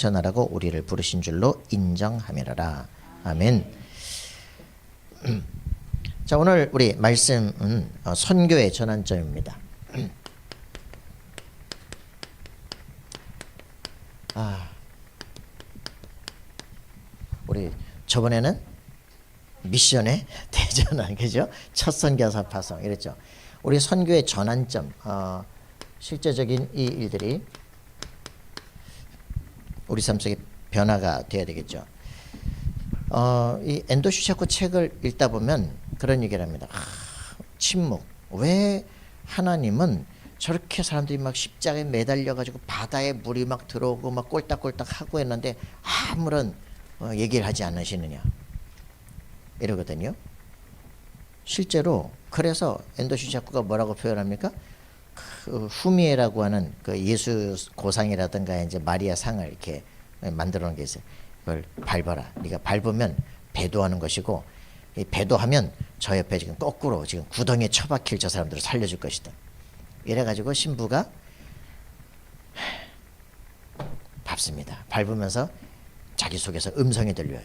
전하라고 우리를 부르신 줄로 인정함이라라. 아멘. 자, 오늘 우리 말씀은 선교의 전환점입니다. 우리 저번에는 미션의 대전환, 그죠? 첫 선교사 파송 이랬죠. 우리 선교의 전환점, 실제적인 이 일들이 우리 삶 속에 변화가 돼야 되겠죠. 이 엔도 슈샤코 책을 읽다 보면 그런 얘기를 합니다. 침묵. 왜 하나님은 저렇게 사람들이 막 십자가에 매달려 가지고 바다에 물이 막 들어오고 막 꼴딱꼴딱 하고 했는데 아무런 얘기를 하지 않으시느냐 이러거든요. 실제로 그래서 엔도 슈샤코가 뭐라고 표현합니까? 그 후미에라고 하는 그 예수 고상이라든가 이제 마리아 상을 이렇게 만들어 놓은 게 있어요. 그걸 밟아라. 네가 밟으면 배도하는 것이고, 이 배도하면 저 옆에 지금 거꾸로 지금 구덩이에 처박힐 저 사람들을 살려줄 것이다. 이래가지고 신부가 밟습니다. 밟으면서 자기 속에서 음성이 들려요.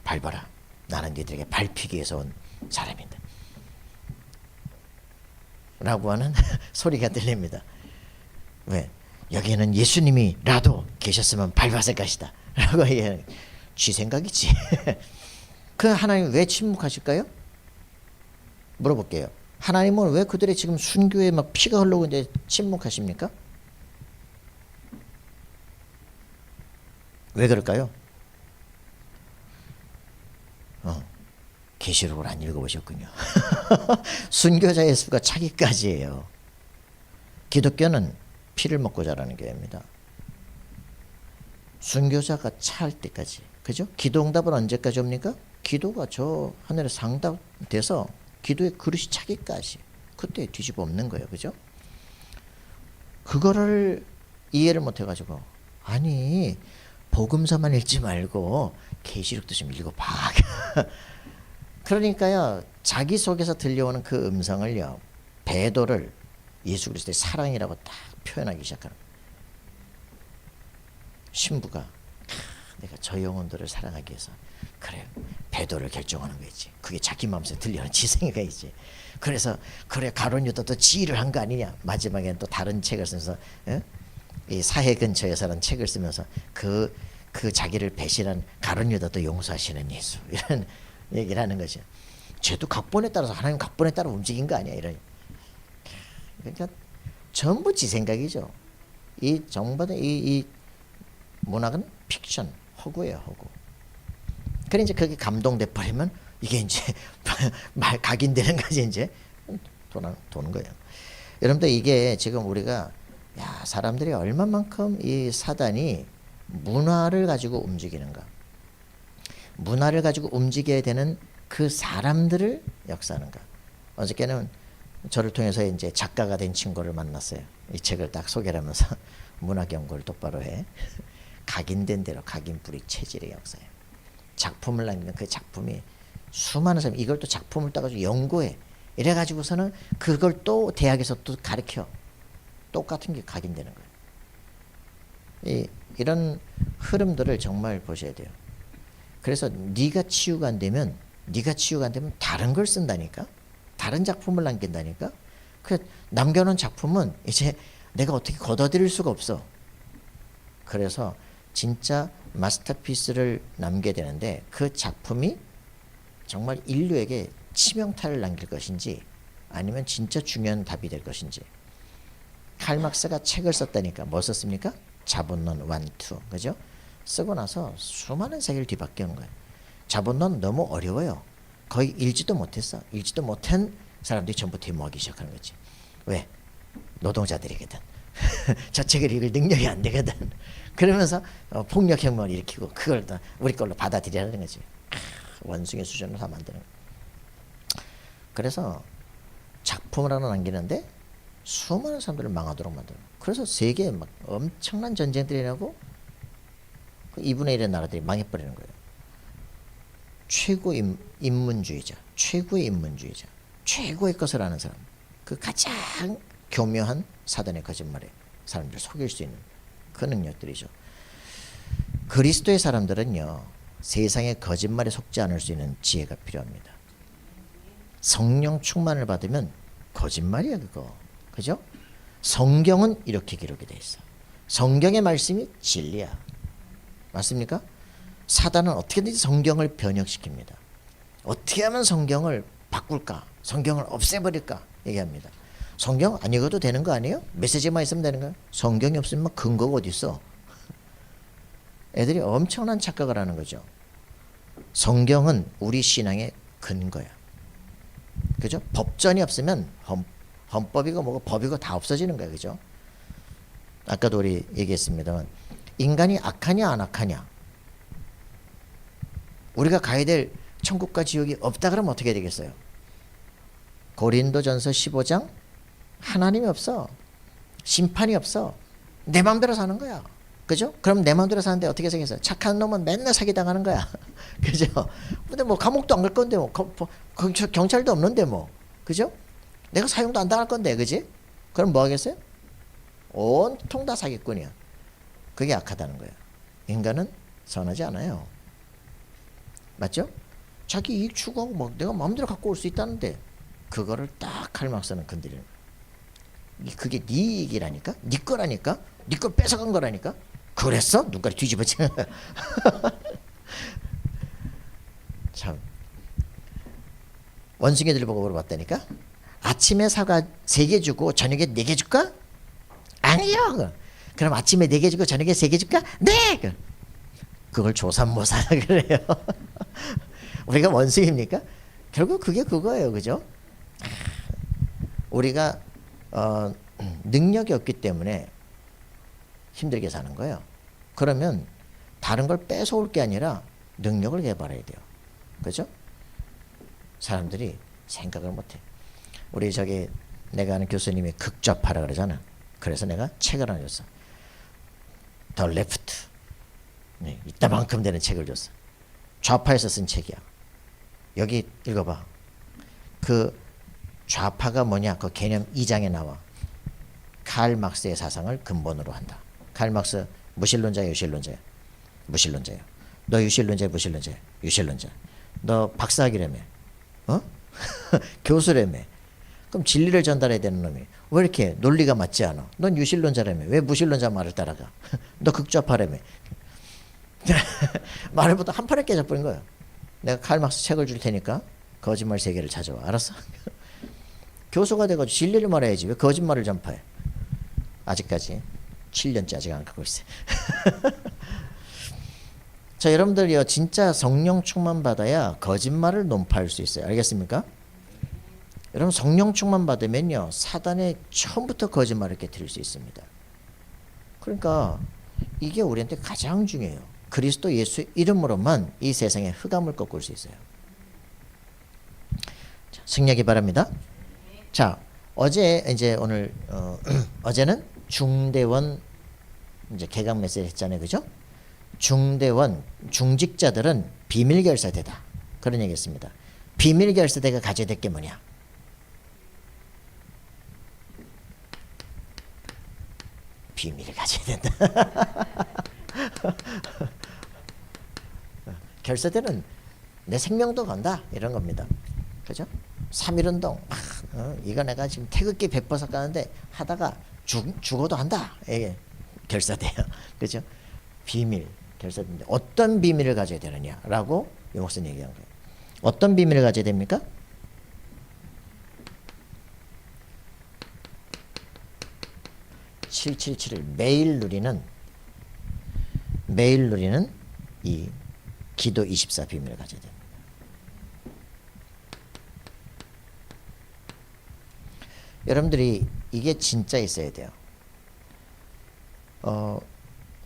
밟아라. 나는 니들에게 밟히기 위해서 온 사람인데. 라고 하는 소리가 들립니다. 왜? 여기에는 예수님이라도 계셨으면 밟았을 것이다. 라고 얘기하는 쥐 생각이지. 그 하나님 왜 침묵하실까요? 물어볼게요. 하나님은 왜 그들의 지금 순교에 막 피가 흘러오고 있는데 침묵하십니까? 왜 그럴까요? 계시록을 안 읽어보셨군요. 순교자의 수가 차기까지예요. 기독교는 피를 먹고 자라는 교회입니다. 순교자가 차할 때까지, 그죠? 기도응답은 언제까지 옵니까? 기도가 저 하늘에 상답돼서 기도의 그릇이 차기까지, 그때 뒤집어 엎는 거예요, 그죠? 그거를 이해를 못 해가지고, 아니 복음서만 읽지 말고 계시록도 좀 읽어봐. 그러니까요, 자기 속에서 들려오는 그 음성을요, 배도를 예수 그리스도의 사랑이라고 딱 표현하기 시작하는 거예요. 신부가 내가 저 영혼들을 사랑하기 위해서 그래 배도를 결정하는 거지. 그게 자기 마음속에 들려오는 지생이지. 그래서 그래 가룟 유다도 지휘를 한 거 아니냐. 마지막에는 또 다른 책을 쓰면서 이 사해 근처에서라는 책을 쓰면서 그 자기를 배신한 가룟 유다도 용서하시는 예수, 이런 얘기를 하는 거죠. 죄도 각본에 따라서 하나님 각본에 따라 움직인 거 아니야, 이런. 그러니까 전부 지 생각이죠. 이 정반의 이 문학은 픽션, 허구예요, 허구. 그래 이제 그게 감동돼 버리면 이게 이제 말 각인되는 거지. 이제 도는 거예요. 여러분들, 이게 지금 우리가 사람들이 얼마만큼 이 사단이 문화를 가지고 움직이는가, 문화를 가지고 움직여야 되는 그 사람들을 역사하는가. 어저께는 저를 통해서 이제 작가가 된 친구를 만났어요. 이 책을 딱 소개를 하면서 문학 연구를 똑바로 해. 각인된 대로 각인뿌리 체질의 역사예요. 작품을 남기면 그 작품이 수많은 사람이 이걸 또 작품을 따가지고 연구해. 이래가지고서는 그걸 또 대학에서 또 가르쳐. 똑같은 게 각인되는 거예요. 이런 흐름들을 정말 보셔야 돼요. 그래서 네가 치유가 안 되면 다른 걸 쓴다니까. 다른 작품을 남긴다니까. 그 남겨놓은 작품은 이제 내가 어떻게 걷어들일 수가 없어. 그래서 진짜 마스터피스를 남겨야 되는데 그 작품이 정말 인류에게 치명타를 남길 것인지 아니면 진짜 중요한 답이 될 것인지. 칼 막스가 책을 썼다니까. 뭐 썼습니까? 자본론 1, 2, 그죠? 쓰고 나서 수많은 세계를 뒤바뀌는 거예요. 자본론 너무 어려워요. 거의 읽지도 못했어. 읽지도 못한 사람들이 전부 데모하기 시작하는 거지. 왜? 노동자들이거든. 저 책을 읽을 능력이 안 되거든. 그러면서 폭력혁명을 일으키고 그걸 다 우리 걸로 받아들이라는 거지. 원숭이 수준으로 다 만드는 거예요. 그래서 작품을 하나 남기는데 수많은 사람들을 망하도록 만드는 거예요. 그래서 세계에 막 엄청난 전쟁들이 나고 그 2분의 1의 나라들이 망해버리는 거예요. 최고의 인문주의자, 최고의 것을 아는 사람, 그 가장 교묘한 사단의 거짓말에 사람들을 속일 수 있는 그 능력들이죠. 그리스도의 사람들은요, 세상의 거짓말에 속지 않을 수 있는 지혜가 필요합니다. 성령 충만을 받으면 거짓말이야 그거. 그죠? 성경은 이렇게 기록이 돼 있어. 성경의 말씀이 진리야. 맞습니까? 사단은 어떻게든지 성경을 변형시킵니다. 어떻게 하면 성경을 바꿀까? 성경을 없애버릴까? 얘기합니다. 성경 안 읽어도 되는 거 아니에요? 메시지만 있으면 되는 거예요? 성경이 없으면 근거가 어디 있어? 애들이 엄청난 착각을 하는 거죠. 성경은 우리 신앙의 근거야. 그죠? 법전이 없으면 헌법이고 뭐고 법이고 다 없어지는 거야. 그죠? 아까도 우리 얘기했습니다만 인간이 악하냐 안 악하냐, 우리가 가야 될 천국과 지옥이 없다 그러면 어떻게 되겠어요? 고린도전서 15장 하나님이 없어. 심판이 없어. 내 마음대로 사는 거야. 그죠? 그럼 내 마음대로 사는데 어떻게 생겼어요? 착한 놈은 맨날 사기당하는 거야. 그죠? 근데 뭐 감옥도 안 갈 건데 뭐 경찰도 없는데 뭐. 그죠? 내가 사형도 안 당할 건데. 그지? 그럼 뭐 하겠어요? 온통 다 사기꾼이야. 그게 악하다는 거야. 인간은 선하지 않아요. 맞죠? 자기 이익 추구하고 막 내가 마음대로 갖고 올 수 있다는데 그거를 딱 칼막스는 건드리는 거야. 그게 네 이익이라니까? 네 거라니까? 네 걸 뺏어간 거라니까? 그랬어? 눈깔이 뒤집어지는 거야. 참. 원숭이들 보고 물어봤다니까? 아침에 사과 3개 주고 저녁에 4개 줄까? 아니요. 그럼 아침에 4개 주고 저녁에 3개 줄까? 네. 그걸 조삼모사라 그래요. 우리가 원숭이입니까? 결국 그게 그거예요. 그죠? 우리가 능력이 없기 때문에 힘들게 사는 거예요. 그러면 다른 걸 뺏어올 게 아니라 능력을 개발해야 돼요. 그죠? 사람들이 생각을 못해. 우리 저기 내가 아는 교수님이 극좌파라 그러잖아. 그래서 내가 책을 하나 줬어. 더 레프트. 네, 이따만큼 되는 책을 줬어. 좌파에서 쓴 책이야. 여기 읽어봐. 그 좌파가 뭐냐? 그 개념 2장에 나와. 칼 막스의 사상을 근본으로 한다. 칼 막스 무신론자야, 유신론자야? 무신론자야. 너 유신론자야, 무신론자야? 유신론자. 너 박사학위라며? 어? 교수라며? 그럼 진리를 전달해야 되는 놈이 왜 이렇게 논리가 맞지 않아? 넌 유신론자라며? 왜 무신론자 말을 따라가? 너 극좌파라며? 말을 보다 한 판에 깨져버린 거야. 내가 칼 막스 책을 줄 테니까 거짓말 세계를 찾아와. 알았어? 교수가 돼가지고 진리를 말해야지. 왜 거짓말을 전파해? 아직까지 7년째 아직 안 가고 있어요. 자, 여러분들이요, 진짜 성령 충만 받아야 거짓말을 논파할 수 있어요. 알겠습니까? 여러분, 성령 충만 받으면요, 사단의 처음부터 거짓말을 깨뜨릴 수 있습니다. 그러니까 이게 우리한테 가장 중요해요. 그리스도 예수 이름으로만 이 세상의 흑암을 꺾을 수 있어요. 자, 승리하기 바랍니다. 자, 어제 이제 오늘 어제는 중대원 이제 개강 메시지 했잖아요, 그죠? 중대원 중직자들은 비밀 결사대다 그런 얘기했습니다. 비밀 결사대가 가져야 될 게 뭐냐? 비밀을 가져야 된다. 결사대는 내 생명도 건다 이런 겁니다. 그죠? 3.1운동 이거 내가 지금 태극기 100% 가는데 하다가 죽어도 한다. 이게 결사돼요. 그죠? 비밀 결사인데 어떤 비밀을 가져야 되느냐라고 이 목사님 얘기한 거예요. 어떤 비밀을 가져야 됩니까? (777을) 매일 누리는 이 기도 24 비밀을 가져야 됩니다. 여러분들이 이게 진짜 있어야 돼요.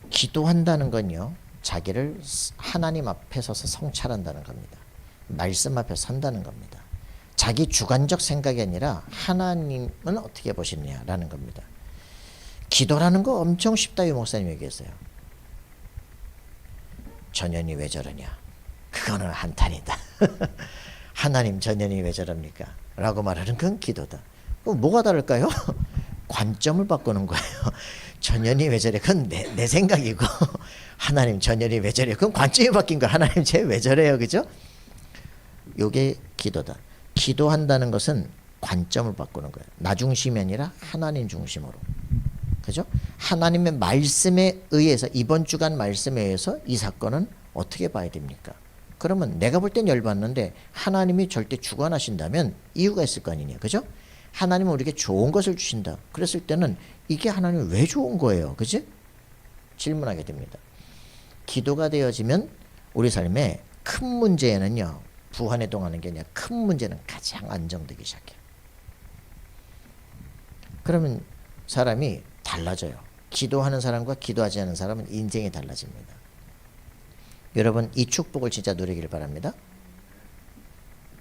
기도한다는 건요, 자기를 하나님 앞에 서서 성찰한다는 겁니다. 말씀 앞에 선다는 겁니다. 자기 주관적 생각이 아니라 하나님은 어떻게 보시느냐라는 겁니다. 기도라는 거 엄청 쉽다, 유 목사님 얘기했어요. 전현이 왜 저러냐? 그거는 한탄이다. 하나님 전현이 왜 저럽니까? 라고 말하는 건 기도다. 그럼 뭐가 다를까요? 관점을 바꾸는 거예요. 전현이 왜 저래? 그건 내 생각이고 하나님 전열이 왜 저래요? 그럼 관점이 바뀐 거야. 하나님 쟤 왜 저래요? 그죠? 요게 기도다. 기도한다는 것은 관점을 바꾸는 거예요. 나 중심이 아니라 하나님 중심으로. 그죠? 하나님의 말씀에 의해서, 이번 주간 말씀에 의해서 이 사건은 어떻게 봐야 됩니까? 그러면 내가 볼 땐 열받는데 하나님이 절대 주관하신다면 이유가 있을 거 아니냐. 그죠? 하나님은 우리에게 좋은 것을 주신다. 그랬을 때는 이게 하나님이 왜 좋은 거예요? 그지? 질문하게 됩니다. 기도가 되어지면 우리 삶에 큰 문제에는요, 부안에 동하는 게 아니라 큰 문제는 가장 안정되기 시작해요. 그러면 사람이 달라져요. 기도하는 사람과 기도하지 않는 사람은 인생이 달라집니다. 여러분 이 축복을 진짜 누리기를 바랍니다.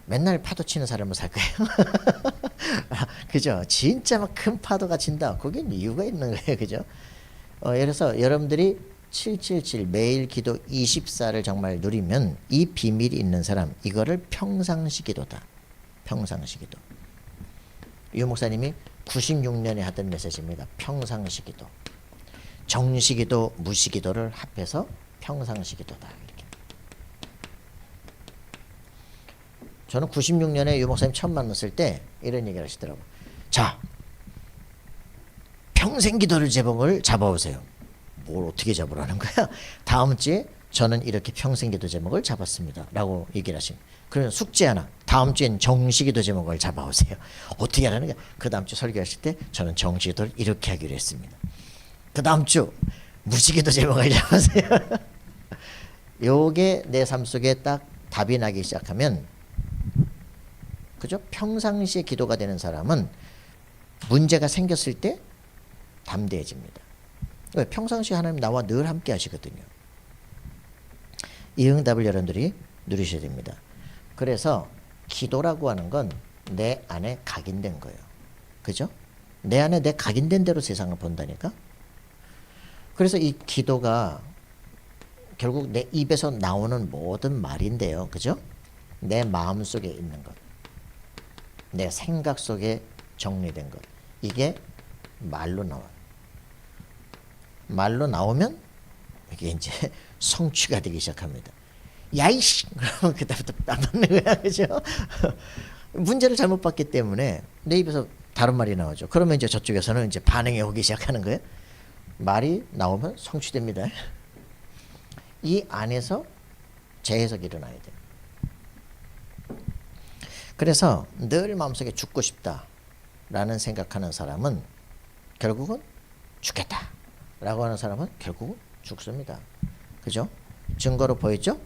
맨날 파도 치는 삶을 살 거예요. 그죠? 진짜 막 큰 파도가 친다. 거긴 이유가 있는 거예요. 그죠? 그래서 여러분들이 777 매일 기도 24를 정말 누리면 이 비밀이 있는 사람, 이거를 평상시 기도다. 평상시 기도. 유 목사님이 96년에 하던 메시지입니다. 평상시 기도. 정시 기도, 무시 기도를 합해서 평상시 기도다. 이렇게. 저는 96년에 유 목사님 처음 만났을 때 이런 얘기를 하시더라고요. 자, 평생 기도를 제목을 잡아오세요. 뭘 어떻게 잡으라는 거야? 다음 주에 저는 이렇게 평생 기도 제목을 잡았습니다. 라고 얘기를 하신 거예요. 그러면 숙제 하나. 다음 주엔 정시 기도 제목을 잡아오세요. 어떻게 하라는 거야? 그 다음 주 설교하실 때 저는 정시 기도를 이렇게 하기로 했습니다. 그 다음 주 무시 기도 제목을 잡으세요. 요게 내 삶 속에 딱 답이 나기 시작하면, 그죠? 평상시에 기도가 되는 사람은 문제가 생겼을 때 담대해집니다. 왜? 평상시에 하나님 나와 늘 함께 하시거든요. 이 응답을 여러분들이 누리셔야 됩니다. 그래서 기도라고 하는 건 내 안에 각인된 거예요. 그죠? 내 안에 내 각인된 대로 세상을 본다니까. 그래서 이 기도가 결국 내 입에서 나오는 모든 말인데요. 그죠? 내 마음 속에 있는 것, 내 생각 속에 정리된 것, 이게 말로 나와요. 말로 나오면 이게 이제 성취가 되기 시작합니다. 야이씨! 그러면 그다음부터 안 맞는 거야. 그죠? 문제를 잘못 봤기 때문에 내 입에서 다른 말이 나오죠. 그러면 이제 저쪽에서는 이제 반응이 오기 시작하는 거예요. 말이 나오면 성취됩니다. 이 안에서 재해석이 일어나야 돼요. 그래서 늘 마음속에 죽고 싶다라는 생각하는 사람은 결국은 죽겠다 라고 하는 사람은 결국은 죽습니다. 그죠? 증거로 보이죠?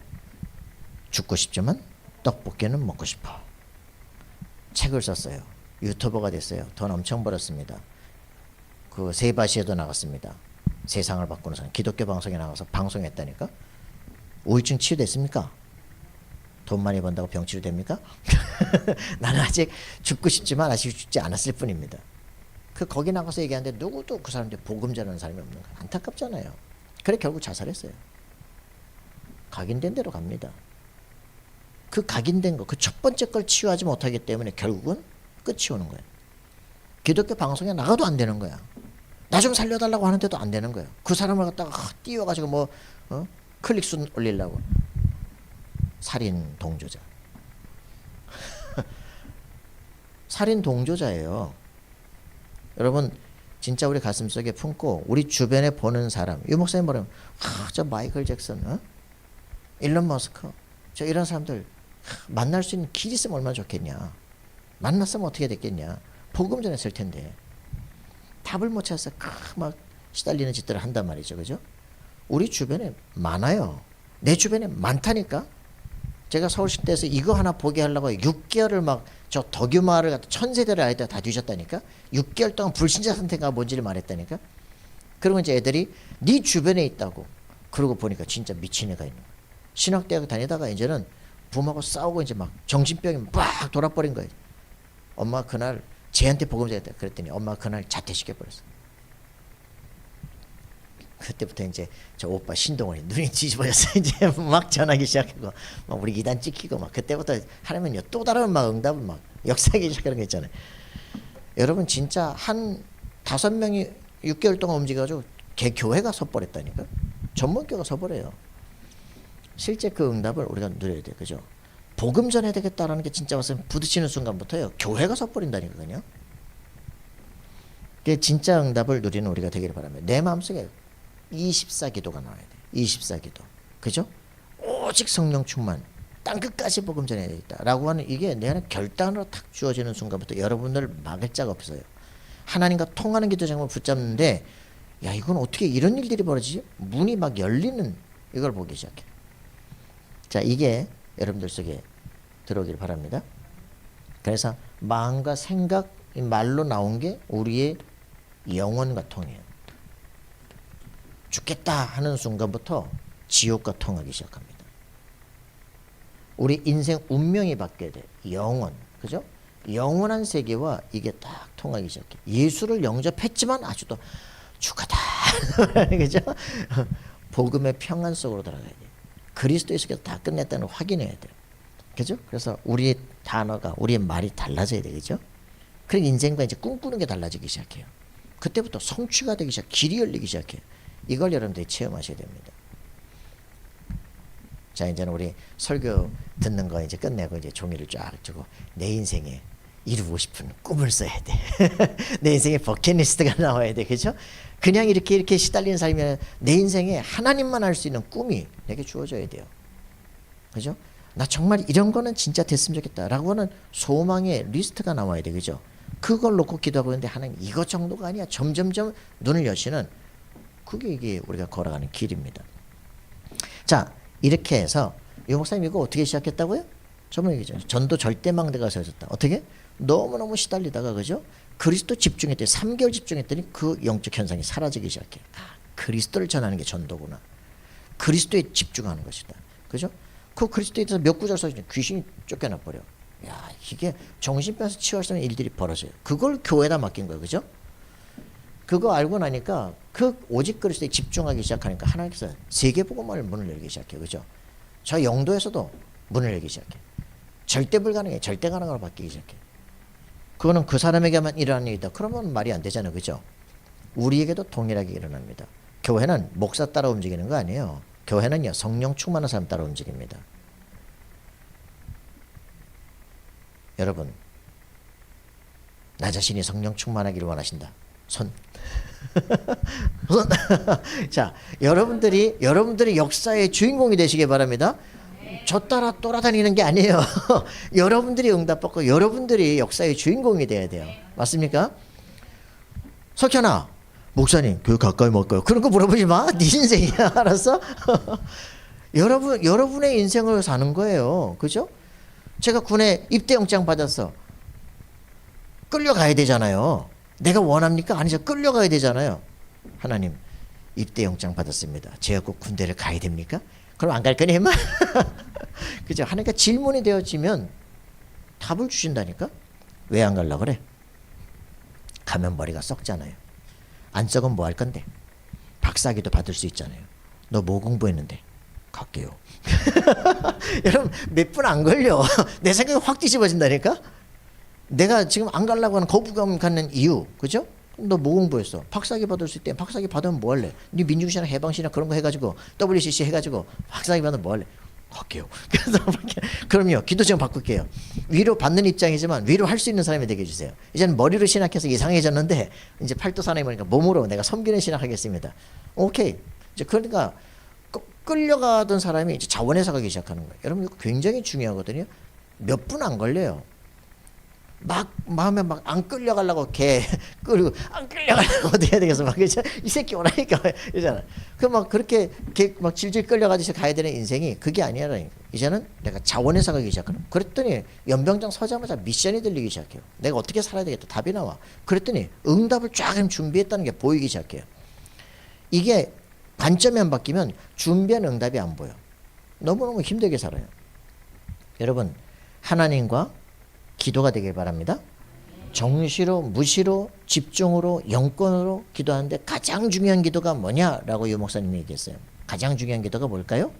죽고 싶지만 떡볶이는 먹고 싶어. 책을 썼어요. 유튜버가 됐어요. 돈 엄청 벌었습니다. 그 세바시에도 나갔습니다. 세상을 바꾸는 사람. 기독교 방송에 나가서 방송했다니까. 우울증 치유됐습니까? 돈 많이 번다고 병 치료됩니까? 나는 아직 죽고 싶지만 아직 죽지 않았을 뿐입니다. 거기 나가서 얘기하는데 누구도 그 사람한테 복음 전하는 사람이 없는 거야. 안타깝잖아요. 그래 결국 자살했어요. 각인된 대로 갑니다. 그 각인된 거, 그 첫 번째 걸 치유하지 못하기 때문에 결국은 끝이 오는 거예요. 기독교 방송에 나가도 안 되는 거야. 나 좀 살려달라고 하는데도 안 되는 거예요. 그 사람을 갖다가 띄워가지고 클릭수 올리려고. 살인 동조자. 살인 동조자예요. 여러분 진짜 우리 가슴속에 품고 우리 주변에 보는 사람, 유 목사님 말하면 저 마이클 잭슨, 일론 머스크, 저 이런 사람들 만날 수 있는 길 있으면 얼마나 좋겠냐. 만났으면 어떻게 됐겠냐. 복음 전했을 텐데 답을 못 찾아서 막 시달리는 짓들을 한단 말이죠. 그죠? 우리 주변에 많아요. 내 주변에 많다니까. 제가 서울시대에서 이거 하나 보게 하려고 6개월을 막 저 덕유마을을 갖다 천세대를 아이들 다 뒤졌다니까. 6개월 동안 불신자 상태가 뭔지를 말했다니까. 그러면 이제 애들이 네 주변에 있다고. 그러고 보니까 진짜 미친 애가 있는 거야. 신학대학 다니다가 이제는 부모하고 싸우고 이제 막 정신병이 막 돌아버린 거예요. 엄마 그날 쟤한테 복음 전했다. 그랬더니 엄마 그날 자퇴시켜버렸어. 그때부터 이제 저 오빠 신동원이 눈이 뒤집어졌어. 이제 막 전하기 시작하고 막 우리 이단 찍히고 막 그때부터 하려면요 또 다른 막 응답을 막 역사하기 시작하는 거 있잖아요. 여러분 진짜 한 5명이 6개월 동안 움직여가지고 교회가 섰버렸다니까. 전문교가 서버려요. 실제 그 응답을 우리가 누려야 돼. 그죠? 복음 전해야 되겠다라는 게 진짜 와서 부딪히는 순간부터요. 교회가 서버린다니까요. 그게 진짜 응답을 누리는 우리가 되기를 바랍니다. 내 마음속에 24기도가 나와야 돼. 24기도. 그죠? 오직 성령 충만. 땅끝까지 복음 전해야 되겠다. 라고 하는 이게 내 안에 결단으로 탁 주어지는 순간부터 여러분들 막을 자가 없어요. 하나님과 통하는 기도 제목을 붙잡는데 야 이건 어떻게 이런 일들이 벌어지지? 문이 막 열리는 이걸 보기 시작해. 자 이게 여러분들 속에 들어오길 바랍니다. 그래서 마음과 생각 말로 나온 게 우리의 영혼과 통해요. 죽겠다 하는 순간부터 지옥과 통하기 시작합니다. 우리 인생 운명이 바뀌어야 돼. 영원. 그죠? 영원한 세계와 이게 딱 통하기 시작해. 예수를 영접했지만 아직도 죽었다. 그죠? 복음의 평안 속으로 들어가야 돼. 그리스도에서 다 끝냈다는 걸 확인해야 돼. 그죠? 그래서 우리의 단어가, 우리의 말이 달라져야 돼. 그죠? 그리고 인생과 이제 꿈꾸는 게 달라지기 시작해요. 그때부터 성취가 되기 시작, 길이 열리기 시작해요. 이걸 여러분들이 체험하셔야 됩니다. 자, 이제는 우리 설교 듣는 거 이제 끝내고 이제 종이를 쫙 주고 내 인생에 이루고 싶은 꿈을 써야 돼. 내 인생에 버킷리스트가 나와야 돼. 그죠? 그냥 이렇게 시달리는 삶이면 내 인생에 하나님만 알 수 있는 꿈이 내게 주어져야 돼요. 그죠? 나 정말 이런 거는 진짜 됐으면 좋겠다 라고 하는 소망의 리스트가 나와야 돼. 그죠? 그걸 놓고 기도하고 있는데 하나님 이거 정도가 아니야. 점점점 눈을 여시는 그게 이게 우리가 걸어가는 길입니다. 자, 이렇게 해서 유 목사님 이거 어떻게 시작했다고요? 저번 얘기죠. 전도 절대망대가 세워졌다. 어떻게? 너무너무 시달리다가 그죠? 그리스도 집중했더니 3개월 집중했더니 그 영적 현상이 사라지기 시작해. 아, 그리스도를 전하는 게 전도구나. 그리스도에 집중하는 것이다. 그죠? 그 그리스도에 대해서 몇 구절 써주니 귀신이 쫓겨나 버려. 야, 이게 정신병에서 치유할 수 있는 일들이 벌어져요. 그걸 교회에다 맡긴 거예요. 그죠? 그거 알고 나니까 그 오직 그리스도에 집중하기 시작하니까 하나님께서 세계복음화를 문을 열기 시작해요. 그죠? 저 영도에서도 문을 열기 시작해. 절대 불가능해. 절대 가능으로 바뀌기 시작해. 그거는 그 사람에게만 일어나는 일이다. 그러면 말이 안 되잖아요. 그죠? 우리에게도 동일하게 일어납니다. 교회는 목사 따라 움직이는 거 아니에요. 교회는요 성령 충만한 사람 따라 움직입니다. 여러분 나 자신이 성령 충만하기를 원하신다. 손. 손. 자, 여러분들이 역사의 주인공이 되시기 바랍니다. 저 따라 돌아다니는 게 아니에요. 여러분들이 응답받고 여러분들이 역사의 주인공이 돼야 돼요. 맞습니까? 석현아, 목사님 교회 가까이 먹을까요? 그런 거 물어보지 마. 네 인생이야. 알았어? 여러분의 인생을 사는 거예요. 그죠? 제가 군에 입대영장 받았어. 끌려가야 되잖아요. 내가 원합니까? 아니죠. 끌려가야 되잖아요. 하나님 입대영장 받았습니다. 제가 꼭 군대를 가야 됩니까? 그럼 안 갈 거니 임마? 그죠? 하나님께 질문이 되어지면 답을 주신다니까? 왜 안 가려고 그래? 가면 머리가 썩잖아요. 안 썩으면 뭐 할 건데? 박사학위도 받을 수 있잖아요. 너 뭐 공부했는데? 갈게요. 여러분 몇 분 안 걸려. 내 생각이 확 뒤집어진다니까? 내가 지금 안 가려고 하는 거부감 갖는 이유, 그죠? 너 뭐 공부했어? 박사학위 받을 수 있대. 박사학위 받으면 뭐 할래? 네 민중시나 해방시나 그런 거 해가지고 WCC 해가지고 박사학위 받으면 뭐 할래? 갈게요. 그래서 그럼요. 기도 좀 바꿀게요. 위로 받는 입장이지만 위로 할 수 있는 사람이 되게 해주세요. 이제는 머리로 신학해서 이상해졌는데 이제 팔도 사나이 보니까 몸으로 내가 섬기는 신학하겠습니다. 오케이. 이제 그러니까 끌려가던 사람이 이제 자원해서 가기 시작하는 거예요. 여러분 이거 굉장히 중요하거든요. 몇 분 안 걸려요. 막 마음에 막 안 끌려가려고 끌고 안 끌려가려고 어떻게 해야 되겠어? 막 이 새끼 오라니까 이러잖아. 그 막 그렇게 막 질질 끌려가듯이 가야 되는 인생이 그게 아니라 이제는 내가 자원해서 가기 시작하는. 그랬더니 연병장 서자마자 미션이 들리기 시작해요. 내가 어떻게 살아야 되겠다. 답이 나와. 그랬더니 응답을 쫙 준비했다는 게 보이기 시작해요. 이게 관점이 안 바뀌면 준비한 응답이 안 보여. 너무너무 힘들게 살아요. 여러분 하나님과 기도가 되길 바랍니다. 정시로 무시로 집중으로 영권으로 기도하는데 가장 중요한 기도가 뭐냐라고 유 목사님이 얘기했어요. 가장 중요한 기도가 뭘까요?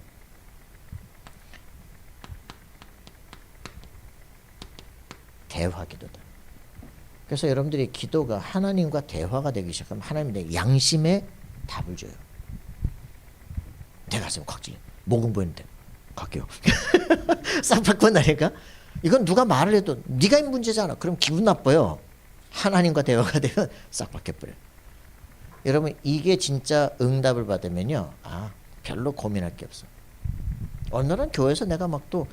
대화 기도다. 그래서 여러분들이 기도가 하나님과 대화가 되기 시작하면 하나님이 내 양심에 답을 줘요. 내 가슴 콱 찔려. 목은 보이는데 갈게요. 싹 바꾼다니까. 이건 누가 말을 해도 네가 이 문제잖아. 그럼 기분 나빠요. 하나님과 대화가 되면 싹 바뀌어버려요. 여러분 이게 진짜 응답을 받으면요, 아 별로 고민할 게 없어. 어느 날 교회에서 내가 막 또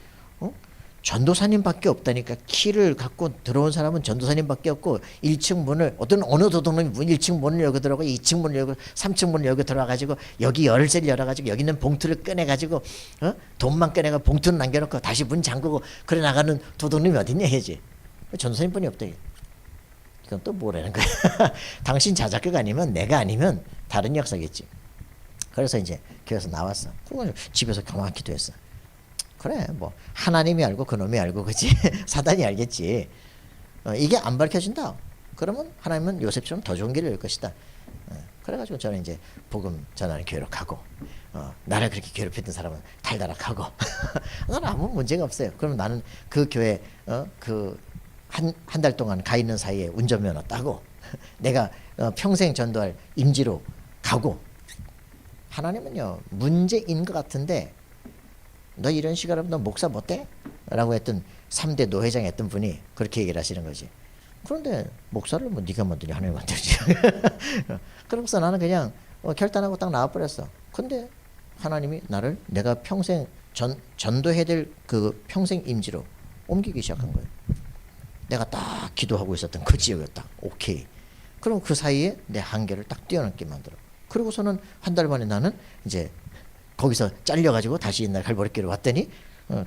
전도사님밖에 없다니까. 키를 갖고 들어온 사람은 전도사님밖에 없고 1층 문을 어느 도둑놈이 1층 문을 열고 들어가고 2층 문을 열고 3층 문을 열고 들어가가지고 여기 열쇠를 열어가지고 여기 있는 봉투를 꺼내가지고 돈만 꺼내가 봉투는 남겨놓고 다시 문 잠그고 그래 나가는 도둑놈이 어딨냐 해야지. 전도사님뿐이 없다. 이건 또 뭐라는 거야. 당신 자작극 아니면 내가 아니면 다른 역사겠지. 그래서 이제 교회에서 나왔어. 그건 집에서 가만히 기도했어. 그래 뭐 하나님이 알고 그놈이 알고 그지. 사단이 알겠지. 이게 안 밝혀진다. 그러면 하나님은 요셉처럼 더 좋은 길을 열 것이다. 그래가지고 저는 이제 복음 전하는 교회로 가고 나를 그렇게 괴롭혔던 사람은 달달아 가고 나는 아무 문제가 없어요. 그러면 나는 그 교회 그 한 달 동안 가 있는 사이에 운전면허 따고 내가 평생 전도할 임지로 가고. 하나님은요 문제인 것 같은데 너 이런 식으로 하면 너 목사 못돼? 라고 했던 3대 노회장 했던 분이 그렇게 얘기를 하시는 거지. 그런데 목사를 뭐 네가 만드니 하나님 만들지. 그러고서 나는 그냥 결단하고 딱 나와버렸어. 근데 하나님이 나를 내가 평생 전도해야 될 그 평생 임지로 옮기기 시작한 거예요. 내가 딱 기도하고 있었던 그 지역이었다. 오케이. 그럼 그 사이에 내 한계를 딱 뛰어넘게 만들어. 그러고서는 한 달 만에 나는 이제 거기서 잘려가지고 다시 옛날 갈보리교로 왔더니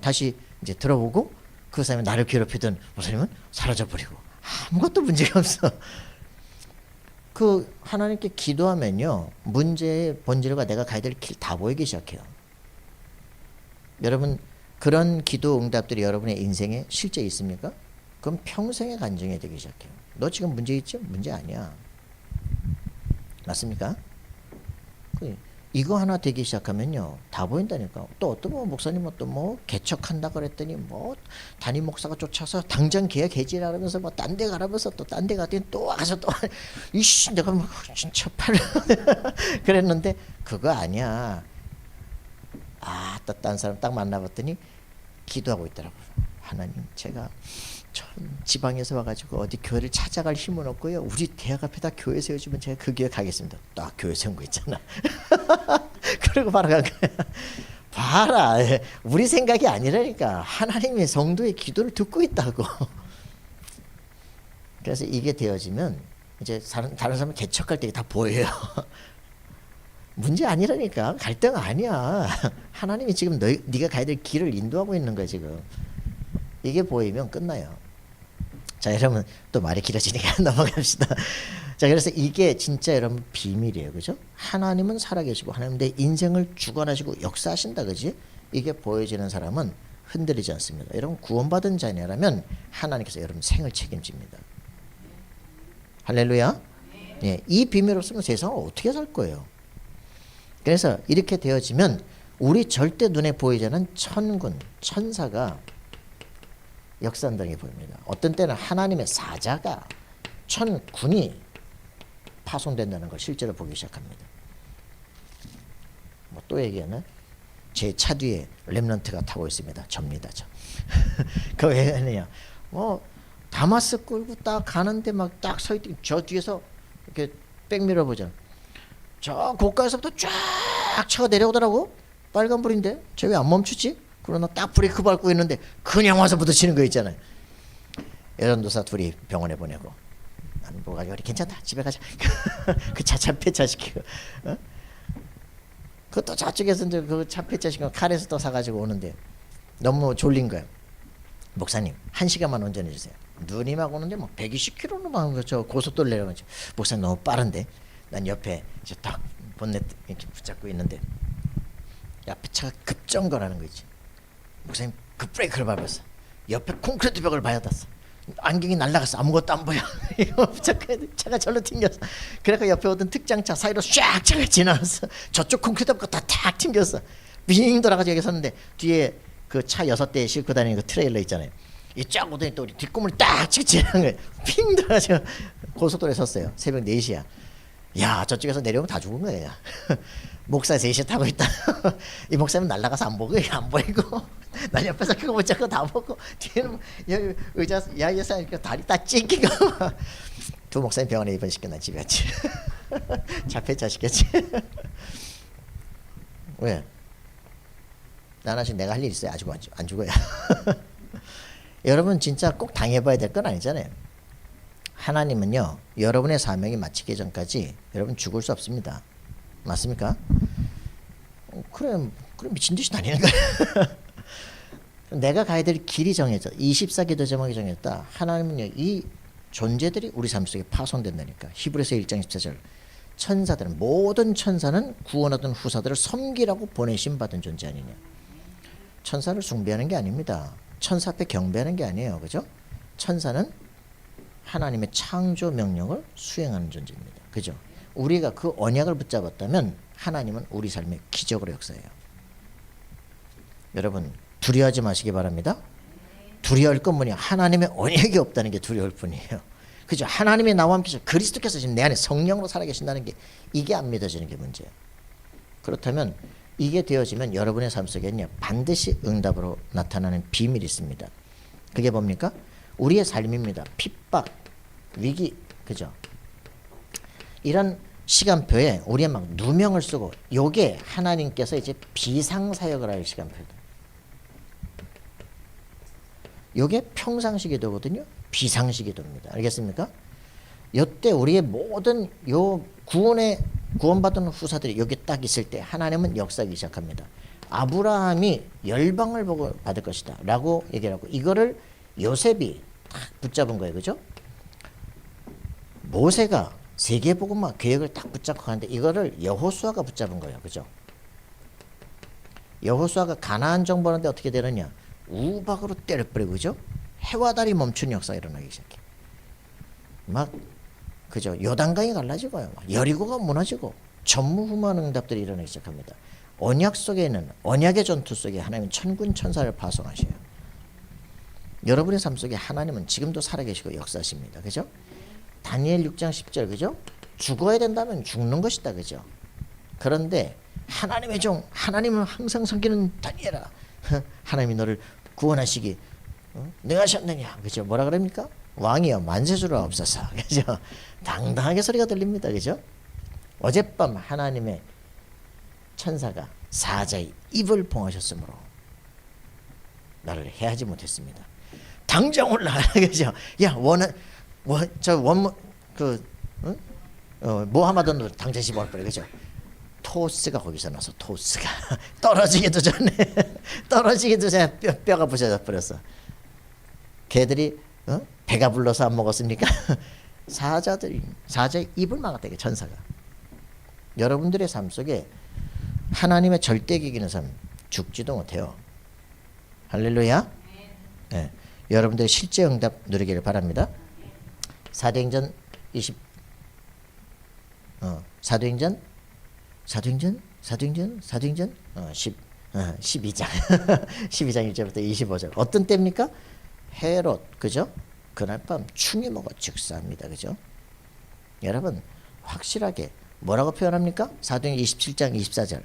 다시 이제 들어보고 그 사람이 나를 괴롭히던 목사님은 사라져버리고 아무것도 문제가 없어. 그 하나님께 기도하면요 문제의 본질과 내가 가야 될 길 다 보이기 시작해요. 여러분 그런 기도 응답들이 여러분의 인생에 실제 있습니까? 그럼 평생의 간증이 되기 시작해요. 너 지금 문제 있지? 문제 아니야. 맞습니까? 이거 하나 되기 시작하면요 다 보인다니까. 또 어떤 목사님은 또 뭐 개척한다 그랬더니 뭐 담임 목사가 쫓아서 당장 계약 해지하면서 뭐 딴 데 가라면서 또 딴 데 가더니 또 와서 또 이씨 내가 뭐 진짜 그랬는데 그거 아니야. 아 또 딴 사람 딱 만나봤더니 기도하고 있더라고. 하나님 제가 전 지방에서 와가지고 어디 교회를 찾아갈 힘은 없고요. 우리 대학 앞에다 교회 세워주면 제가 그 교회 가겠습니다. 딱 교회 세운 거 있잖아. 그리고 바로 간 거야. 봐라. 우리 생각이 아니라니까. 하나님의 성도의 기도를 듣고 있다고. 그래서 이게 되어지면 이제 다른 사람 개척할 때 다 보여요. 문제 아니라니까. 갈등 아니야. 하나님이 지금 네가 가야 될 길을 인도하고 있는 거야 지금. 이게 보이면 끝나요. 자 여러분 또 말이 길어지니까 넘어갑시다. 자 그래서 이게 진짜 여러분 비밀이에요. 그죠? 하나님은 살아계시고 하나님 내 인생을 주관하시고 역사하신다. 그지? 이게 보여지는 사람은 흔들리지 않습니다. 여러분 구원받은 자녀라면 하나님께서 여러분 생을 책임집니다. 할렐루야. 예, 이 비밀 없으면 세상을 어떻게 살 거예요. 그래서 이렇게 되어지면 우리 절대 눈에 보이지 않는 천군 천사가 역사한다는 게 보입니다. 어떤 때는 하나님의 사자가 천군이 파송된다는 걸 실제로 보기 시작합니다. 뭐 또 얘기하면 제 차 뒤에 렘넌트가 타고 있습니다. 접니다. 저. 그 얘기는요. 뭐 다마스 끌고 딱 가는데 막 딱 서 있더니 저 뒤에서 이렇게 백미러 보자. 저 고가에서부터 쫙 차가 내려오더라고. 빨간불인데 저 왜 안 멈추지? 그러나 딱 브레이크 밟고 있는데 그냥 와서 부딪히는 거 있잖아요. 여전도사 둘이 병원에 보내고 나는 뭐가 그래 괜찮다 집에 가자. 그 차 폐차시키고 그것도 저쪽에서 이제 그 차 폐차시키고 칼에서 또 사가지고 오는데 너무 졸린 거야. 목사님 1시간만 운전해 주세요. 눈이 막 오는데 막 120km로 막 저 고속도로 내려가죠. 목사님 너무 빠른데. 난 옆에 이제 딱 본넷 이렇게 붙잡고 있는데 옆에 차가 급정거라는 거 있지. 목사님 그 브레이크를 밟았어. 옆에 콘크리트 벽을 받았어. 안경이 날라갔어. 아무것도 안 보여. 이거 붙잡고 차가 절로 튕겼어. 그래서 옆에 오던 특장차 사이로 쫙 차가 지나갔어. 저쪽 콘크리트 벽 다 탁 튕겼어. 빙 돌아가지고 여기 섰는데 뒤에 그 차 6대 싣고 다니는 그 트레일러 있잖아요. 이 쫙 오더니 또 우리 뒷꿈을 딱 치고 지나간 거예요. 핑 돌아가지고 고속도로에 섰어요. 새벽 4시야. 야, 저쪽에서 내려오면 다 죽은 거예요. 목사 셋이 타고 있다. 이 목사님 날아가서 안 보이고 난 옆에서 그거 못 잡고 다 보고 뒤에는 여기 의자 야외에서 다리 딱 찢기고 두 목사님 병원에 입원시켜 난 집에 갔지. 자폐자 시켰지. 왜? 난 아직 내가 할 일 있어요. 아직 안 죽어요. 여러분 진짜 꼭 당해봐야 될 건 아니잖아요. 하나님은요 여러분의 사명이 마치기 전까지 여러분 죽을 수 없습니다. 맞습니까? 그래 미친 듯이 다니는 거야. 내가 가야 될 길이 정해져 24기도 제목이 정했다. 하나님은요 이 존재들이 우리 삶 속에 파손된다니까. 히브리서 1장 14절 천사들은 모든 천사는 구원하던 후사들을 섬기라고 보내심 받은 존재 아니냐. 천사를 숭배하는 게 아닙니다. 천사 앞에 경배하는 게 아니에요. 그죠? 천사는 하나님의 창조 명령을 수행하는 존재입니다. 그죠? 우리가 그 언약을 붙잡았다면 하나님은 우리 삶의 기적으로 역사해요. 여러분 두려워하지 마시기 바랍니다. 두려워할 건 뭐냐? 하나님의 언약이 없다는 게 두려울 뿐이에요. 그죠? 하나님의 나와 함께 그리스도께서 지금 내 안에 성령으로 살아계신다는 게 이게 안 믿어지는 게 문제예요. 그렇다면 이게 되어지면 여러분의 삶 속에는요 반드시 응답으로 나타나는 비밀이 있습니다. 그게 뭡니까? 우리의 삶입니다. 핍박, 위기, 그죠? 이런 시간표에 우리의 막 누명을 쓰고 요게 하나님께서 이제 비상사역을 할 시간표다. 요게 평상시 기도거든요. 비상시 기도입니다. 알겠습니까? 요때 우리의 모든 요 구원받은 후사들이 여기 딱 있을 때 하나님은 역사하기 시작합니다. 아브라함이 열방을 보고 받을 것이다 라고 얘기를 하고 이거를 요셉이 딱 붙잡은 거예요. 그죠? 모세가 세계복음화 계획을 딱 붙잡고 가는데 이거를 여호수아가 붙잡은 거예요. 그죠? 여호수아가 가나안 정복하는데 어떻게 되느냐? 우박으로 때려버리고 그죠? 해와 달이 멈춘 역사가 일어나기 시작해. 막 그죠? 요단강이 갈라지고요. 여리고가 무너지고 전무후무한 응답들이 일어나기 시작합니다. 언약 속에는 언약의 전투 속에 하나님은 천군 천사를 파송하셔요. 여러분의 삶 속에 하나님은 지금도 살아계시고 역사하십니다. 그죠? 다니엘 6장 10절 그죠? 죽어야 된다면 죽는 것이다. 그죠? 그런데 하나님의 종 하나님은 항상 섬기는 다니엘아 하나님이 너를 구원하시기 능하셨느냐. 그죠? 뭐라 그럽니까? 왕이여 만세주라 없어서. 그죠? 당당하게 소리가 들립니다. 그죠? 어젯밤 하나님의 천사가 사자의 입을 봉하셨으므로 나를 해하지 못했습니다. 당장 올라가. 그죠? 야 모하마드는 당장 씹어버려. 그죠? 토스가 거기서 나서 토스가 떨어지기도 전에 뼈가 부서져 버렸어. 걔들이 배가 불러서 안 먹었습니까? 사자의 입을 막았다. 천사가. 여러분들의 삶 속에 하나님의 절대 기기는 삶 죽지도 못해요. 할렐루야. 네. 여러분들의 실제 응답 누리기를 바랍니다. 사도행전 12장 12장 1절부터 25절 어떤 때입니까? 헤롯 그죠? 그날 밤 충이 먹어 즉사합니다. 그죠? 여러분 확실하게 뭐라고 표현합니까? 사도행전 27장 24절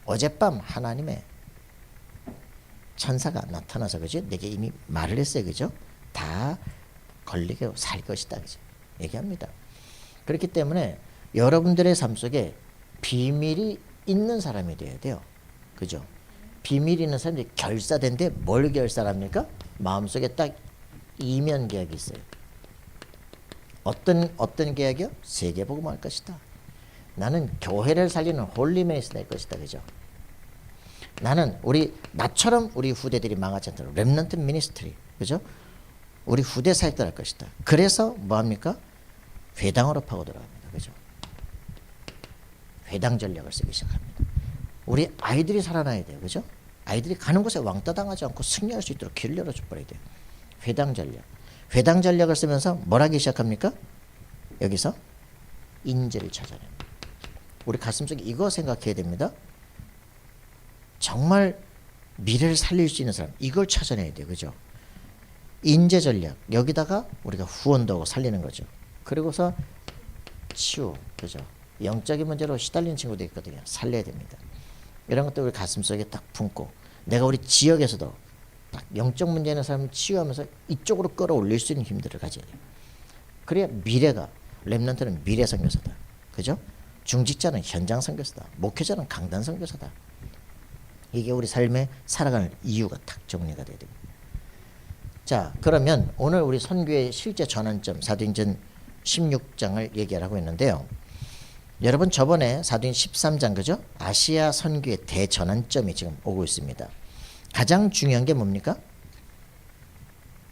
어젯밤 하나님의 천사가 나타나서 그죠? 내게 이미 말을 했어요. 그죠? 다 걸리게 살 것이다. 그죠? 얘기합니다. 그렇기 때문에 여러분들의 삶 속에 비밀이 있는 사람이 돼야 돼요. 그죠? 비밀이 있는 사람이 결사된데 뭘 결사합니까? 마음속에 딱 이면 계약이 있어요. 어떤 계약이요? 세계복음을 할 것이다. 나는 교회를 살리는 홀리맨이 될 것이다. 그죠? 나는 나처럼 우리 후대들이 망하지 않도록 렘넌트 미니스트리. 그죠? 우리 후대 사역들 할 것이다. 그래서 뭐합니까? 회당으로 파고 들어갑니다. 그죠? 회당 전략을 쓰기 시작합니다. 우리 아이들이 살아나야 돼요. 그죠? 아이들이 가는 곳에 왕따 당하지 않고 승리할 수 있도록 길을 열어줘 버려야 돼요. 회당 전략. 회당 전략을 쓰면서 뭘 하기 시작합니까? 여기서 인재를 찾아냅니다. 우리 가슴속에 이거 생각해야 됩니다. 정말 미래를 살릴 수 있는 사람 이걸 찾아내야 돼요. 그죠? 인재 전략 여기다가 우리가 후원도 하고 살리는 거죠. 그리고서 치유 그죠? 영적인 문제로 시달리는 친구도 있거든요. 살려야 됩니다. 이런 것도 우리 가슴속에 딱 품고 내가 우리 지역에서도 딱 영적 문제 있는 사람을 치유하면서 이쪽으로 끌어올릴 수 있는 힘들을 가져야 돼요. 그래야 미래가 렘넌트는 미래 선교사다. 그죠? 중직자는 현장 선교사다. 목회자는 강단 선교사다. 이게 우리 삶에 살아가는 이유가 딱 정리가 돼야 됩니다. 자, 그러면 오늘 우리 선교의 실제 전환점 사도행전 16장을 얘기하라고 했는데요. 여러분 저번에 사도행전 13장 그죠? 아시아 선교의 대전환점이 지금 오고 있습니다. 가장 중요한 게 뭡니까?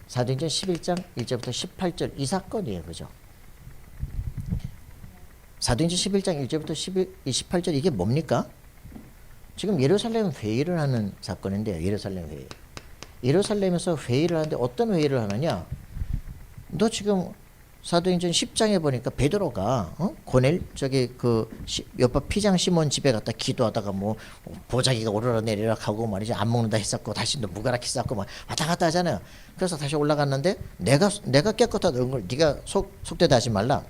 사도행전 11장 1절부터 18절 이 사건이에요. 그죠? 사도행전 11장 1절부터 18절 이게 뭡니까? 지금 예루살렘 회의를 하는 사건인데요. 예루살렘 회의. 예루살렘에서 회의를 하는데 어떤 회의를 하느냐? 너 지금 사도행전 10장에 보니까 베드로가 고넬 저기 그 요파 피장 시몬 집에 갔다 기도하다가 뭐 보자기가 오르락내리락 하고 말이죠. 안 먹는다 했었고 다시 또 무가락히 쌓고 막 왔다 갔다 하잖아요. 그래서 다시 올라갔는데 내가 깨끗하다는 걸 네가 속되다 하지 말라.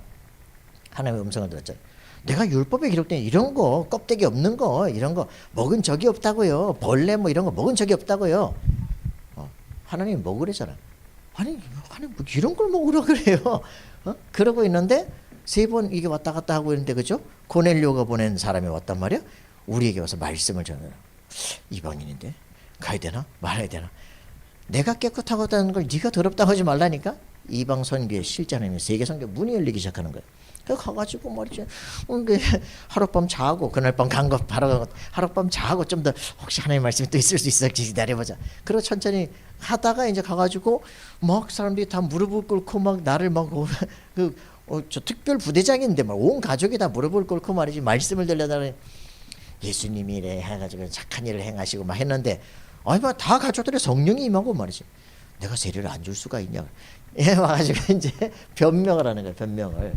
하나님의 음성을 들었잖아요. 내가 율법에 기록된 이런 거 껍데기 없는 거 이런 거 먹은 적이 없다고요. 벌레 뭐 이런 거 먹은 적이 없다고요. 하나님이 먹으래잖아. 아니 하나님 뭐 이런 걸 먹으라 그래요. 그러고 있는데 세 번 이게 왔다 갔다 하고 있는데 그죠? 고넬료가 보낸 사람이 왔단 말이야. 우리에게 와서 말씀을 전해라. 이방인인데 가야 되나 말아야 되나? 내가 깨끗하다는 걸 네가 더럽다고 하지 말라니까. 이방 선교의 실자님이 세계 선교 문이 열리기 시작하는 거예요. 그래서 가가지고 말이죠. 하룻밤 자고 그날 밤 간 거 바로 하룻밤 자고 좀 더 혹시 하나님의 말씀이 또 있을 수 있을지 기다려보자. 그리고 천천히 하다가 이제 가가지고 막 사람들이 다 무릎을 꿇고 막 나를 막 저 특별 부대장인데 막 온 가족이 다 무릎을 꿇고 말이지 말씀을 들려달라니 예수님이 이래 해가지고 착한 일을 행하시고 막 했는데 아니 막 다 가족들의 성령이 임하고 말이지. 내가 세례를 안 줄 수가 있냐. 예, 와가지고 이제 변명을 하는 거예요. 변명을.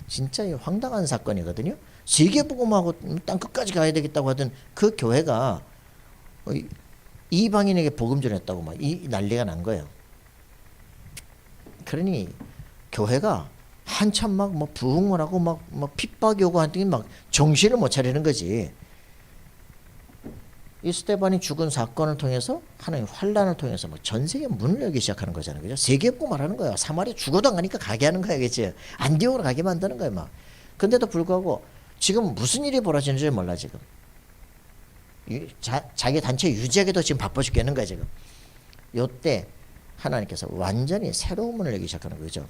진짜 황당한 사건이거든요. 세계복음하고 땅 끝까지 가야 되겠다고 하던 그 교회가 이방인에게 복음 전했다고 막 이 난리가 난 거예요. 그러니 교회가 한참 막 뭐 부흥을 하고 막 핍박이 오고 하더니 막 정신을 못 차리는 거지. 이 스데반이 죽은 사건을 통해서 하나님 환란을 통해서 뭐 전 세계 문을 열기 시작하는 거잖아요. 그죠? 세계복음 말하는 거야. 사마리아 죽어도 안 가니까 가게 하는 거야. 그치? 안디옥으로 가게 만드는 거야. 막. 근데도 불구하고 지금 무슨 일이 벌어지는지 몰라 지금. 자기 단체 유지하기도 지금 바빠 죽겠는 거야 지금. 요때 하나님께서 완전히 새로운 문을 열기 시작하는 거죠.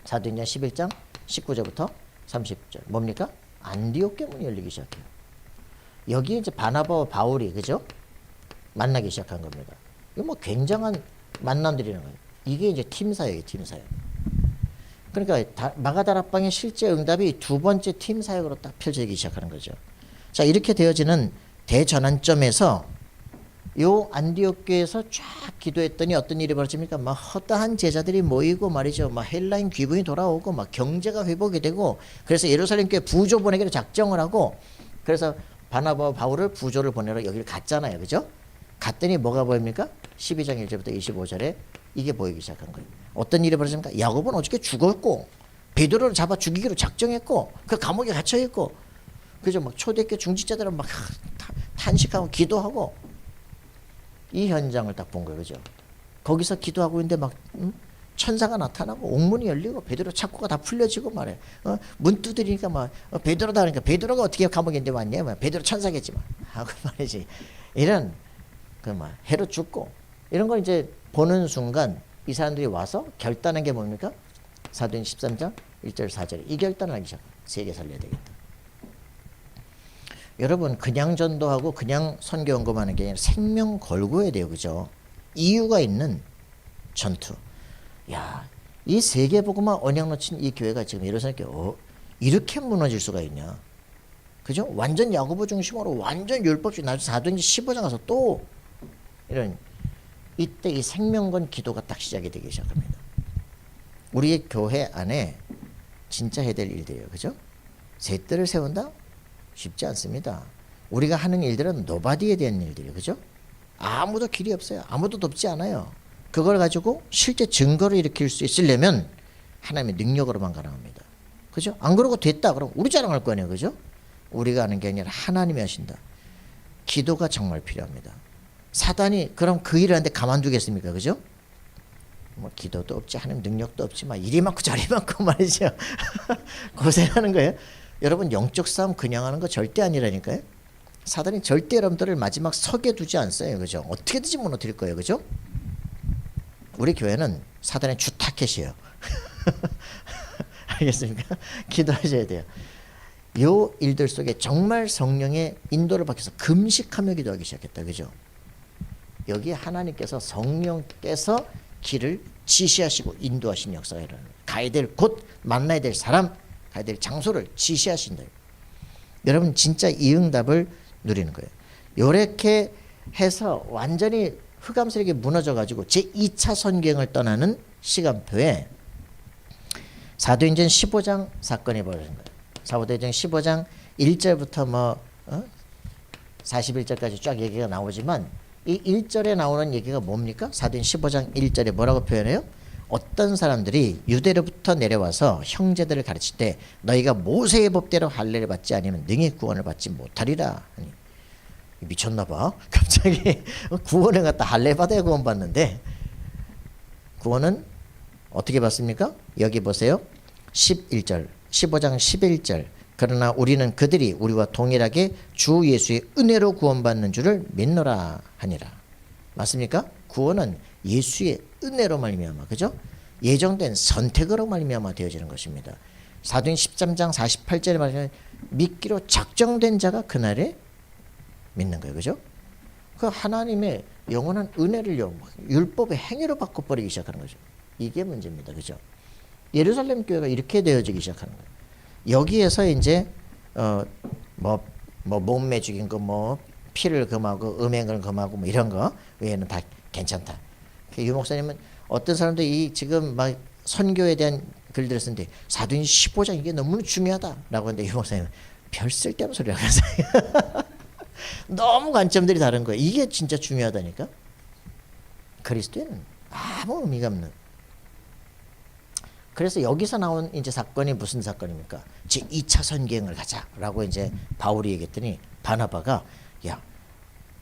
사도행전 11장 19절부터 30절 뭡니까? 안디옥 문이 열리기 시작해요. 여기 이제 바나바와 바울이 그죠? 만나기 시작한 겁니다. 이거 뭐 굉장한 만남들이라는 거예요. 이게 이제 팀 사역이에요, 팀 사역. 그러니까 마가다락방의 실제 응답이 두 번째 팀 사역으로 딱 펼쳐지기 시작하는 거죠. 자, 이렇게 되어지는 대전환점에서 요 안디옥 교회에서 쫙 기도했더니 어떤 일이 벌어집니까? 막 허다한 제자들이 모이고 말이죠. 막 헬라인 귀분이 돌아오고 막 경제가 회복이 되고 그래서 예루살렘 교회 부조 보내기로 작정을 하고 그래서 바나바와 바울을 부조를 보내러 여기를 갔잖아요. 그죠? 갔더니 뭐가 보입니까? 12장 1절부터 25절에 이게 보이기 시작한 거예요. 어떤 일이 벌어집니까? 야곱은 어저께 죽었고 베드로를 잡아 죽이기로 작정했고 그 감옥에 갇혀 있고 그죠? 막 초대교회 중직자들은 막 탄식하고 기도하고 이 현장을 딱 본 거예요. 그죠? 거기서 기도하고 있는데 막 천사가 나타나고 옥문이 열리고 베드로 착고가 다 풀려지고 말해. 문 두드리니까 막 베드로다 그러니까 베드로가 어떻게 감옥인데 왔냐? 막 베드로 천사겠지만 하고 말이지. 이런 그 막 헤롯 죽고 이런 걸 이제 보는 순간 이 사람들이 와서 결단한 게 뭡니까? 사도행 13장 1절 4절에 이 결단을 하기 시작. 세계 살려야 되겠다. 여러분 그냥 전도하고 그냥 선교 언급하는 게 아니라 생명 걸고 해야 돼요. 그죠? 이유가 있는 전투. 야, 이 세계복음화 언약 놓친 이 교회가 지금 예루살렘 교회 이렇게 무너질 수가 있냐? 그죠? 완전 야고보 중심으로 완전 율법주의 나중에 사도행전 15장 가서 또 이런 이때 이 생명건 기도가 딱 시작이 되기 시작합니다. 우리의 교회 안에 진짜 해야 될 일들이에요. 그죠? 셋들을 세운다? 쉽지 않습니다. 우리가 하는 일들은 노바디에 대한 일들이에요. 그죠? 아무도 길이 없어요. 아무도 돕지 않아요. 그걸 가지고 실제 증거를 일으킬 수 있으려면 하나님의 능력으로만 가능합니다. 그죠? 안 그러고 됐다 그럼 우리 자랑할 거 아니에요. 그죠? 우리가 하는 게 아니라 하나님이 하신다. 기도가 정말 필요합니다. 사단이 그럼 그 일을 하는데 가만두겠습니까? 그죠? 뭐 기도도 없지, 하는 능력도 없지, 막 이리 많고 저리 많고 말이죠. 고생하는 거예요. 여러분 영적 싸움 그냥 하는 거 절대 아니라니까요. 사단이 절대 여러분들을 마지막 석에 두지 않어요. 그죠? 어떻게든지 무너뜨릴 거예요. 그죠? 우리 교회는 사단의 주 타켓이에요. 알겠습니까? 기도하셔야 돼요. 요 일들 속에 정말 성령의 인도를 받아서 금식하며 기도하기 시작했다. 그죠? 여기 하나님께서 성령께서 길을 지시하시고 인도하신 역사가 일어나는 거예요. 가야 될 곳, 만나야 될 사람, 가야 될 장소를 지시하신다. 여러분 진짜 이 응답을 누리는 거예요. 요렇게 해서 완전히 흑암스럽게 무너져가지고 제2차 선경을 떠나는 시간표에 사도행전 15장 사건이 벌어진 거예요. 사도행전 15장 1절부터 41절까지 쫙 얘기가 나오지만 이 1절에 나오는 얘기가 뭡니까? 사도행전 15장 1절에 뭐라고 표현해요? 어떤 사람들이 유대로부터 내려와서 형제들을 가르칠 때 너희가 모세의 법대로 할례를 받지 않으면 능히 구원을 받지 못하리라. 아니, 미쳤나 봐. 갑자기 구원을 갖다 할례 받아야 구원 받는데 구원은 어떻게 받습니까? 여기 보세요. 11절 15장 11절 그러나 우리는 그들이 우리와 동일하게 주 예수의 은혜로 구원받는 줄을 믿노라 하니라. 맞습니까? 구원은 예수의 은혜로 말미암아, 그죠? 예정된 선택으로 말미암아 되어지는 것입니다. 사도행 13장 48절에 말하면 믿기로 작정된 자가 그날에 믿는 거예요. 그죠? 그 하나님의 영원한 은혜를요, 율법의 행위로 바꿔버리기 시작하는 거죠. 이게 문제입니다. 그죠? 예루살렘 교회가 이렇게 되어지기 시작하는 거예요. 여기에서 이제 몸매 죽인 거 피를 금하고 음행을 금하고 뭐 이런 거 외에는 다 괜찮다. 유 목사님은 어떤 사람들이 지금 막 선교에 대한 글들을 쓰는데 사도행전 15장 이게 너무 중요하다라고 하는데 유 목사님은 별 쓸데없는 소리 하면서 너무 관점들이 다른 거예요. 이게 진짜 중요하다니까. 그리스도에는 아무 의미가 없는. 그래서 여기서 나온 이제 사건이 무슨 사건입니까? 제 2차 선교행을 가자라고 이제 바울이 얘기했더니 바나바가 야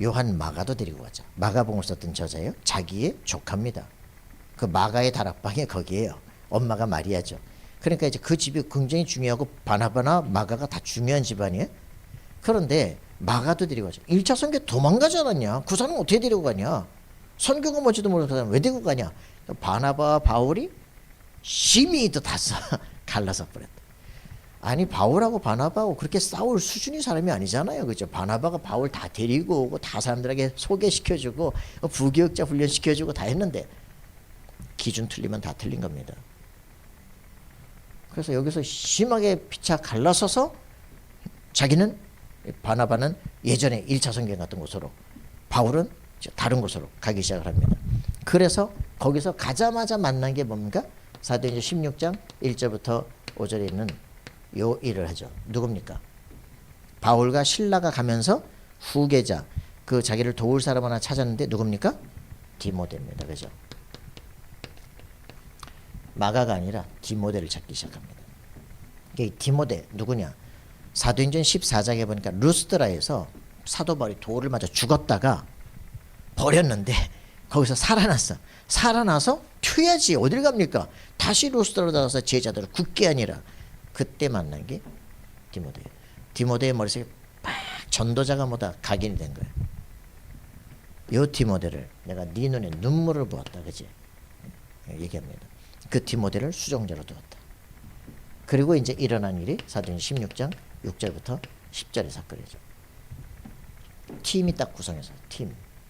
요한 마가도 데리고 가자. 마가복음을 썼던 저자예요. 자기의 조카입니다. 그 마가의 다락방이 거기에요. 엄마가 마리아죠. 그러니까 이제 그 집이 굉장히 중요하고 바나바나 마가가 다 중요한 집안이에요. 그런데 마가도 데리고 가자. 1차 선교 도망가지 않았냐? 그 사람 어떻게 데리고 가냐? 선교가 뭔지도 모르는 그 사람 왜 데리고 가냐? 바나바와 바울이 심히 또 다써 갈라서 버렸다. 아니 바울하고 바나바하고 그렇게 싸울 수준의 사람이 아니잖아요. 그죠? 바나바가 바울 다 데리고 오고 다 사람들에게 소개시켜주고 부교육자 훈련시켜주고 다 했는데 기준 틀리면 다 틀린 겁니다. 그래서 여기서 심하게 피차 갈라서서 자기는 바나바는 예전에 1차 선교행 갔던 곳으로 바울은 다른 곳으로 가기 시작을 합니다. 그래서 거기서 가자마자 만난 게 뭡니까? 사도행전 16장 1절부터 5절에 있는 요 일을 하죠. 누굽니까? 바울과 실라가 가면서 후계자 그 자기를 도울 사람 하나 찾았는데 누굽니까? 디모데입니다. 그죠? 마가가 아니라 디모데를 찾기 시작합니다. 이 디모데 누구냐? 사도행전 14장에 보니까 루스드라에서 사도 바울이 돌을 맞아 죽었다가 버렸는데 거기서 살아났어. 살아나서 튀어야지 어딜 갑니까? 다시 루스드라로 나가서 제자들을 굳게 아니라 그때 만난 게 디모데예요. 디모데의 머릿속에 막 전도자가 뭐다 각인이 된 거예요. 요 디모데를 내가 네 눈에 눈물을 부었다. 그치? 얘기합니다. 그 디모데를 수종자로 두었다. 그리고 이제 일어난 일이 사도행전 16장 6절부터 10절의 사건이죠. 팀이 딱 구성해서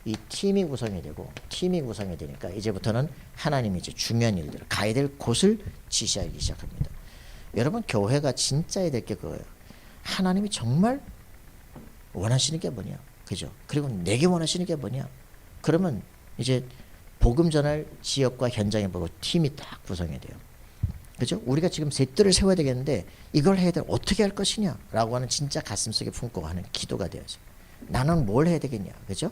이 팀이 구성이 되고 팀이 구성이 되니까 이제부터는 하나님이 이제 중요한 일들을 가야 될 곳을 지시하기 시작합니다. 여러분 교회가 진짜 해야 될 게 그거예요. 하나님이 정말 원하시는 게 뭐냐, 그죠? 그리고 내게 원하시는 게 뭐냐. 그러면 이제 복음 전할 지역과 현장에 보고 팀이 딱 구성이 돼요. 그죠? 우리가 지금 셋들을 세워야 되겠는데 이걸 해야 될 어떻게 할 것이냐라고 하는 진짜 가슴속에 품고 하는 기도가 되어져. 나는 뭘 해야 되겠냐, 그죠?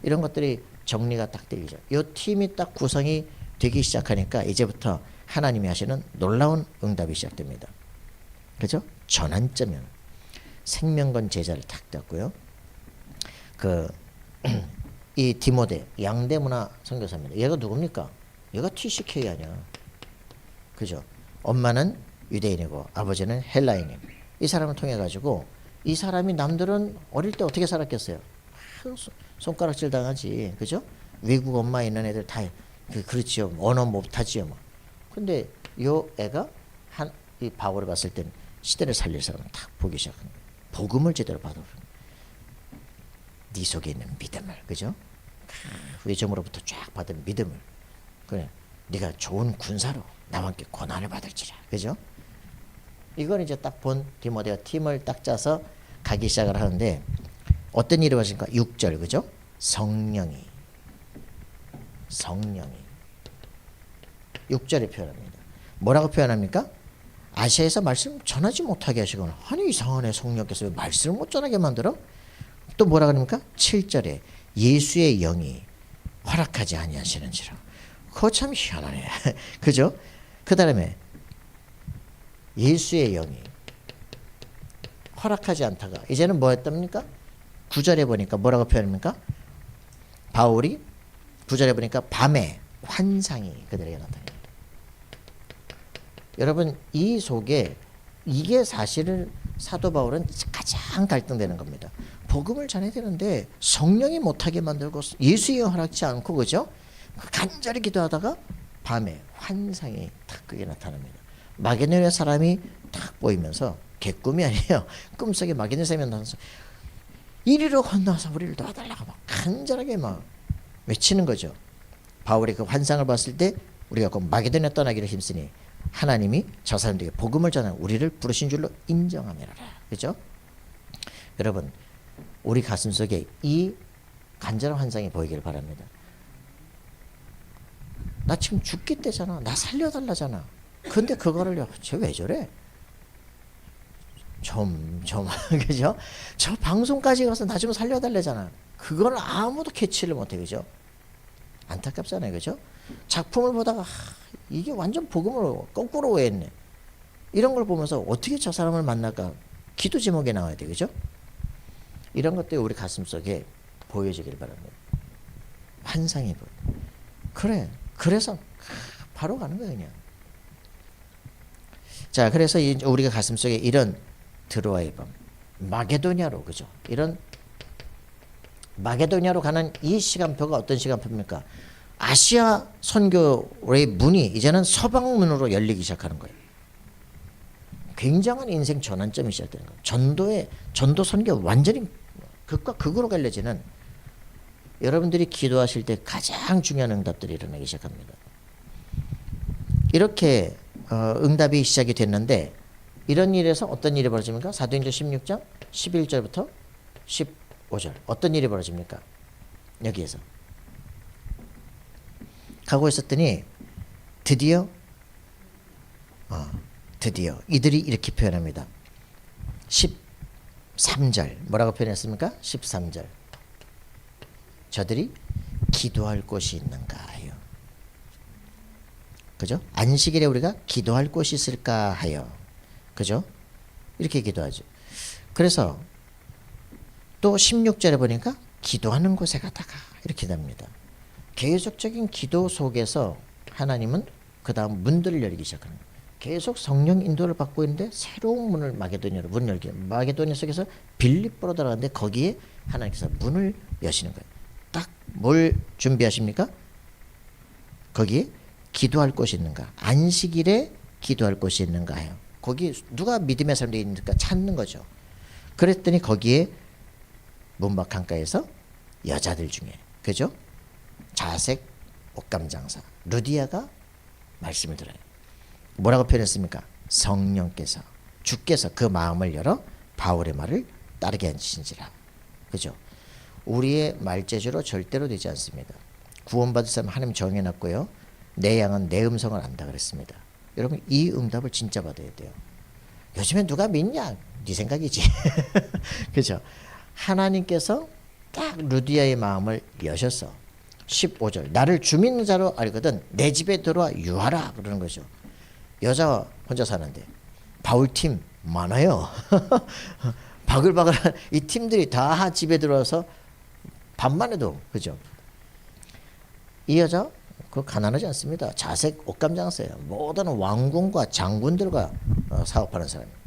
이런 것들이 정리가 딱 되죠. 이 팀이 딱 구성이 되기 시작하니까 이제부터 하나님이 하시는 놀라운 응답이 시작됩니다. 그죠? 전환점이요. 생명건 제자를 탁 떴고요. 이 디모데 양대문화 선교사입니다. 얘가 누굽니까? 얘가 TCK 아니야. 그죠? 엄마는 유대인이고 아버지는 헬라인임. 이 사람을 통해 가지고 이 사람이 남들은 어릴 때 어떻게 살았겠어요? 손가락질 당하지. 그죠? 외국 엄마 있는 애들 다 그렇지요. 언어 못하지요. 뭐. 근데 요 애가 이 바울을 봤을 때는 시대를 살릴 사람을 딱 보기 시작한 거예요. 복음을 제대로 받아보는 네 속에 있는 믿음을, 그죠? 외점으로부터 쫙 받은 믿음을, 그래, 네가 좋은 군사로 나와 함께 고난을 받을지라, 그죠? 이건 이제 딱 본 디모데가 팀을 딱 짜서 가기 시작을 하는데 어떤 일이 벌어집니까? 6절, 그죠? 성령이 6절에 표현합니다. 뭐라고 표현합니까? 아시아에서 말씀 전하지 못하게 하시거나, 아니 이상하네, 성령께서 왜 말씀을 못 전하게 만들어? 또 뭐라 그럽니까? 7절에 예수의 영이 허락하지 아니하시는지라. 그거 참 희한하네. 그죠? 그 다음에 예수의 영이 허락하지 않다가 이제는 뭐 했답니까? 9절에 보니까 뭐라고 표현합니까? 바울이 9절에 보니까 밤에 환상이 그들에게 나타납니다. 여러분, 이 속에 이게 사실은 사도 바울은 가장 갈등되는 겁니다. 복음을 전해야 되는데 성령이 못하게 만들고 예수의 영 허락지 않고, 그죠? 간절히 기도하다가 밤에 환상이 탁 그게 나타납니다. 마게도냐 사람이 탁 보이면서, 개꿈이 아니에요. 꿈속에 마게도냐 사람이 나타나서 이리로 건너서 우리를 도와달라고 막 간절하게 막 외치는 거죠. 바울이 그 환상을 봤을 때 우리가 꼭 마게도냐 떠나기를 힘쓰니 하나님이 저 사람들에게 복음을 전하고 우리를 부르신 줄로 인정하매라. 그죠? 여러분, 우리 가슴 속에 이 간절한 환상이 보이길 바랍니다. 나 지금 죽기 때잖아. 나 살려달라잖아. 근데 그거를요, 쟤 왜 저래? 그죠? 저 방송까지 가서 나 좀 살려달래잖아. 그걸 아무도 캐치를 못해, 그죠? 안타깝잖아요, 그죠? 작품을 보다가 이게 완전 복음으로 거꾸로 오해했네. 이런 걸 보면서 어떻게 저 사람을 만날까? 기도 제목에 나와야 돼, 그죠? 이런 것들이 우리 가슴 속에 보여지길 바랍니다. 환상이 보여. 그래, 그래서 바로 가는 거예요, 그냥. 자, 그래서 우리가 가슴 속에 이런 드로아의 밤, 마게도냐로, 그죠? 이런 마게도냐로 가는 이 시간표가 어떤 시간표입니까? 아시아 선교의 문이 이제는 서방 문으로 열리기 시작하는 거예요. 굉장한 인생 전환점이 시작되는 거예요. 전도 선교 완전히 극과 극으로 갈려지는, 여러분들이 기도하실 때 가장 중요한 응답들이 일어나기 시작합니다. 이렇게 응답이 시작이 됐는데, 이런 일에서 어떤 일이 벌어집니까? 사도행전 16장 11절부터 15절 어떤 일이 벌어집니까? 여기에서 가고 있었더니 드디어 이들이 이렇게 표현합니다. 13절 뭐라고 표현했습니까? 13절 저들이 기도할 곳이 있는가 하여. 그죠? 안식일에 우리가 기도할 곳이 있을까 하여. 그죠? 이렇게 기도하죠. 그래서 또 16절에 보니까 기도하는 곳에 가다가 이렇게 됩니다. 계속적인 기도 속에서 하나님은 그 다음 문들을 열기 시작하는 거예요. 계속 성령 인도를 받고 있는데 새로운 문을 마게도냐로 문 열기. 마게도냐 속에서 빌립보로 들어가는데 거기에 하나님께서 문을 여시는 거예요. 딱 뭘 준비하십니까? 거기에 기도할 곳이 있는가? 안식일에 기도할 곳이 있는가 해요. 거기 누가 믿음의 사람들이 있는가 찾는 거죠. 그랬더니 거기에 문밖 강가에서 여자들 중에, 그죠? 자색 옷감장사 루디아가 말씀을 들어요. 뭐라고 표현했습니까? 성령께서, 주께서 그 마음을 열어 바울의 말을 따르게 하신지라. 그죠? 우리의 말재주로 절대로 되지 않습니다. 구원받을 사람 하나님 정해놨고요. 내 양은 내 음성을 안다 그랬습니다. 여러분, 이 응답을 진짜 받아야 돼요. 요즘에 누가 믿냐? 네 생각이지. 그죠? 하나님께서 딱 루디아의 마음을 여셔서 15절 나를 주 믿는 자로 알거든 내 집에 들어와 유하라 그러는 거죠. 여자 혼자 사는데 바울팀 많아요. 바글바글한 이 팀들이 다 집에 들어와서 밤만 해도 그죠? 이 여자 그 가난하지 않습니다. 자색 옷감 장사예요. 모든 왕궁과 장군들과 사업하는 사람이에요.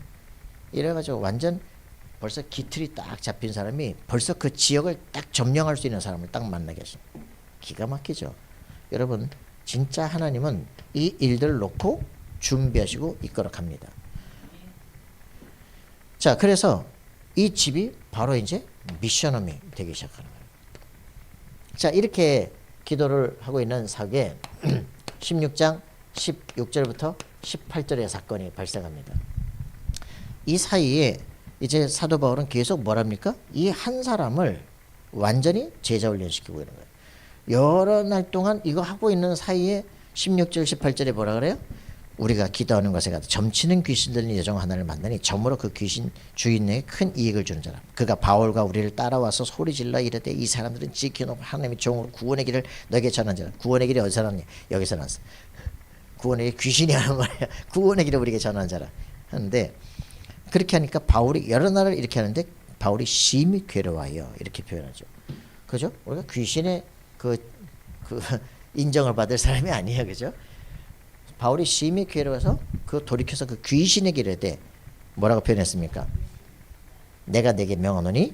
이래가지고 완전 벌써 기틀이 딱 잡힌 사람이 벌써 그 지역을 딱 점령할 수 있는 사람을 딱 만나게 했어요. 기가 막히죠. 여러분 진짜 하나님은 이 일들을 놓고 준비하시고 이끌어 갑니다. 자, 그래서 이 집이 바로 이제 미션홈이 되기 시작하는 거예요. 자, 이렇게 기도를 하고 있는 사이에 16장 16절부터 18절의 사건이 발생합니다. 이 사이에 이제 사도 바울은 계속 뭐랍니까? 이 한 사람을 완전히 제자 훈련시키고 있는 거예요. 여러 날 동안 이거 하고 있는 사이에 16절 18절에 뭐라 그래요? 우리가 기도하는 것에 가서 점치는 귀신들은 여종 하나를 만나니 점으로 그 귀신 주인에게 큰 이익을 주는 자라. 그가 바울과 우리를 따라와서 소리질러 이르되 이 사람들은 지켜놓고 하나님의 종으로 구원의 길을 너에게 전한 자라. 구원의 길이 어디서 나왔냐? 여기서 나왔어. 구원의 길 귀신이 하는 말이야. 구원의 길을 우리에게 전한 자라 하는데, 그렇게 하니까 바울이 여러 날을 이렇게 하는데 바울이 심히 괴로워하여 이렇게 표현하죠. 그죠? 우리가 귀신의 그 인정을 받을 사람이 아니에요. 그죠? 바울이 심히 괴로워서 그 돌이켜서 그 귀신에게 이르되 뭐라고 표현했습니까? 내가 내게 명하노니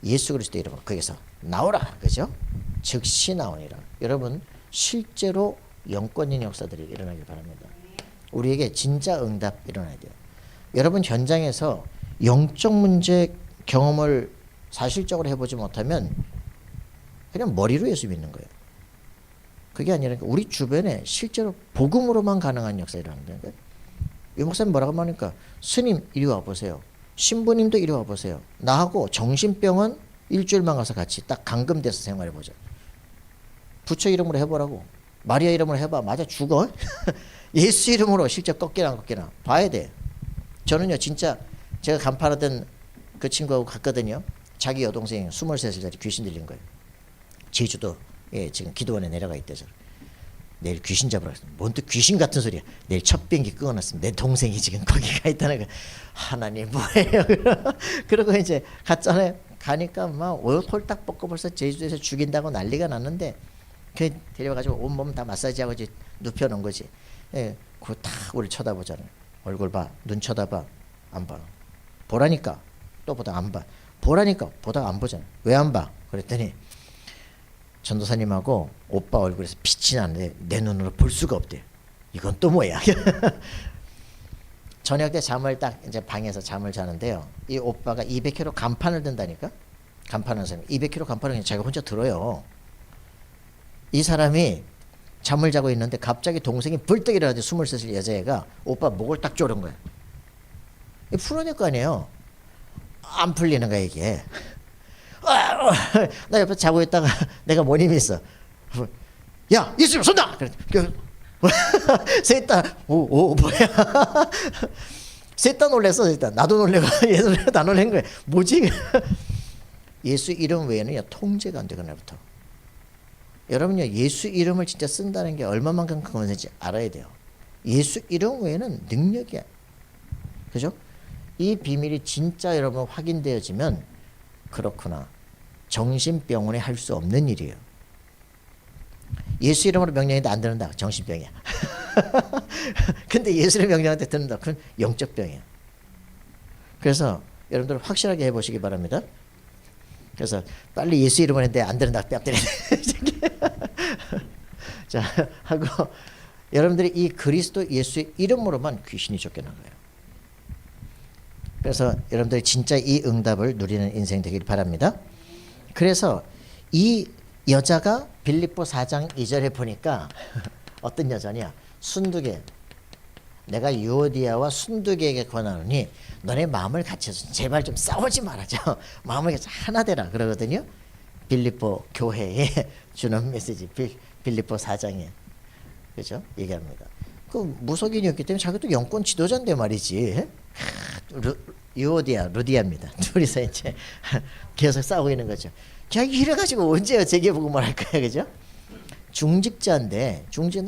예수 그리스도 이름으로 거기서 나오라. 그죠? 즉시 나오니라. 여러분 실제로 영권인 역사들이 일어나길 바랍니다. 우리에게 진짜 응답 일어나야 돼요. 여러분 현장에서 영적 문제 경험을 사실적으로 해보지 못하면 그냥 머리로 예수 믿는 거예요. 그게 아니라 우리 주변에 실제로 복음으로만 가능한 역사 일어나는 거예요. 이 목사님 뭐라고 말하니까 스님 이리 와보세요. 신부님도 이리 와보세요. 나하고 정신병원 일주일만 가서 같이 딱 감금돼서 생활해보자. 부처 이름으로 해보라고. 마리아 이름으로 해봐. 맞아 죽어. 예수 이름으로 실제 꺾이나 안 꺾이나 봐야 돼. 저는요 진짜 제가 간판하던 그 친구하고 갔거든요. 자기 여동생 23살짜리 귀신 들린 거예요. 제주도 지금 기도원에 내려가 있대서 내일 귀신 잡으러 갔어요. 뭔 또 귀신 같은 소리야. 내일 첫 비행기 끊어놨으면 내 동생이 지금 거기 가 있다는 거야. 하나님 뭐예요. 그러고 이제 갔잖아요. 가니까 막 옷 홀딱 벗고 벌써 제주도에서 죽인다고 난리가 났는데 그 데려가지고 온몸 다 마사지하고 이제 눕혀놓은 거지. 그거 딱 우리 쳐다보잖아요. 얼굴 봐. 눈 쳐다봐. 안 봐. 보라니까 또 보다 안 봐. 보라니까 보다 안 보잖아. 왜 안 봐? 그랬더니 전도사님하고 오빠 얼굴에서 빛이 나는데 내 눈으로 볼 수가 없대. 이건 또 뭐야? 저녁 때 잠을 딱 이제 방에서 잠을 자는데요. 이 오빠가 200kg 간판을 든다니까. 간판하는 사람이 200kg 간판을 그냥 자기가 혼자 들어요. 이 사람이 잠을 자고 있는데 갑자기 동생이 벌떡 일어나서 23살 여자애가 오빠 목을 딱 조른 거야. 풀어낼 거 아니에요. 안 풀리는 거야 이게. 나 옆에 자고 있다가 내가 뭔 힘이 있어. 야 예수님 손다. 셋 다 오 뭐야. 셋 다 놀랬어. 일단 나도 놀래고 얘도 다 놀란 거야. 뭐지? 예수 이름 외에는 통제가 안 되고 나부터. 여러분요 예수 이름을 진짜 쓴다는 게 얼마만큼 큰 건지 알아야 돼요. 예수 이름 외에는 능력이야. 그죠? 이 비밀이 진짜 여러분 확인되어지면 그렇구나. 정신병원에 할 수 없는 일이에요. 예수 이름으로 명령했는데 안 듣는다. 정신병이야. 근데 예수 이름 명령한테 듣는다. 그건 영적 병이야. 그래서 여러분들 확실하게 해보시기 바랍니다. 그래서 빨리 예수 이름을 했는데 안 듣는다. 뺨 때리네. 자 하고 여러분들이 이 그리스도 예수의 이름으로만 귀신이 쫓겨나가요. 그래서 여러분들이 진짜 이 응답을 누리는 인생 되길 바랍니다. 그래서 이 여자가 빌립보 4장 2절에 보니까 어떤 여자냐. 순두개. 내가 유오디아와 순두개에게 권하노니 너네 마음을 같이해서 제발 좀 싸우지 말아줘. 마음을 같이 하나 되라 그러거든요. 빌립보 교회에 주는 메시지 빌립보 4장에 그죠? 얘기합니다. 그 무속인이었기 때문에 자기도 영권 지도자인데 말이지. 유오디아, 루디아입니다. 둘이서 이제 계속 싸우고 있는 거죠. 자기 이래가지고 언제 제게 보고 말할 거야, 그죠? 중직자인데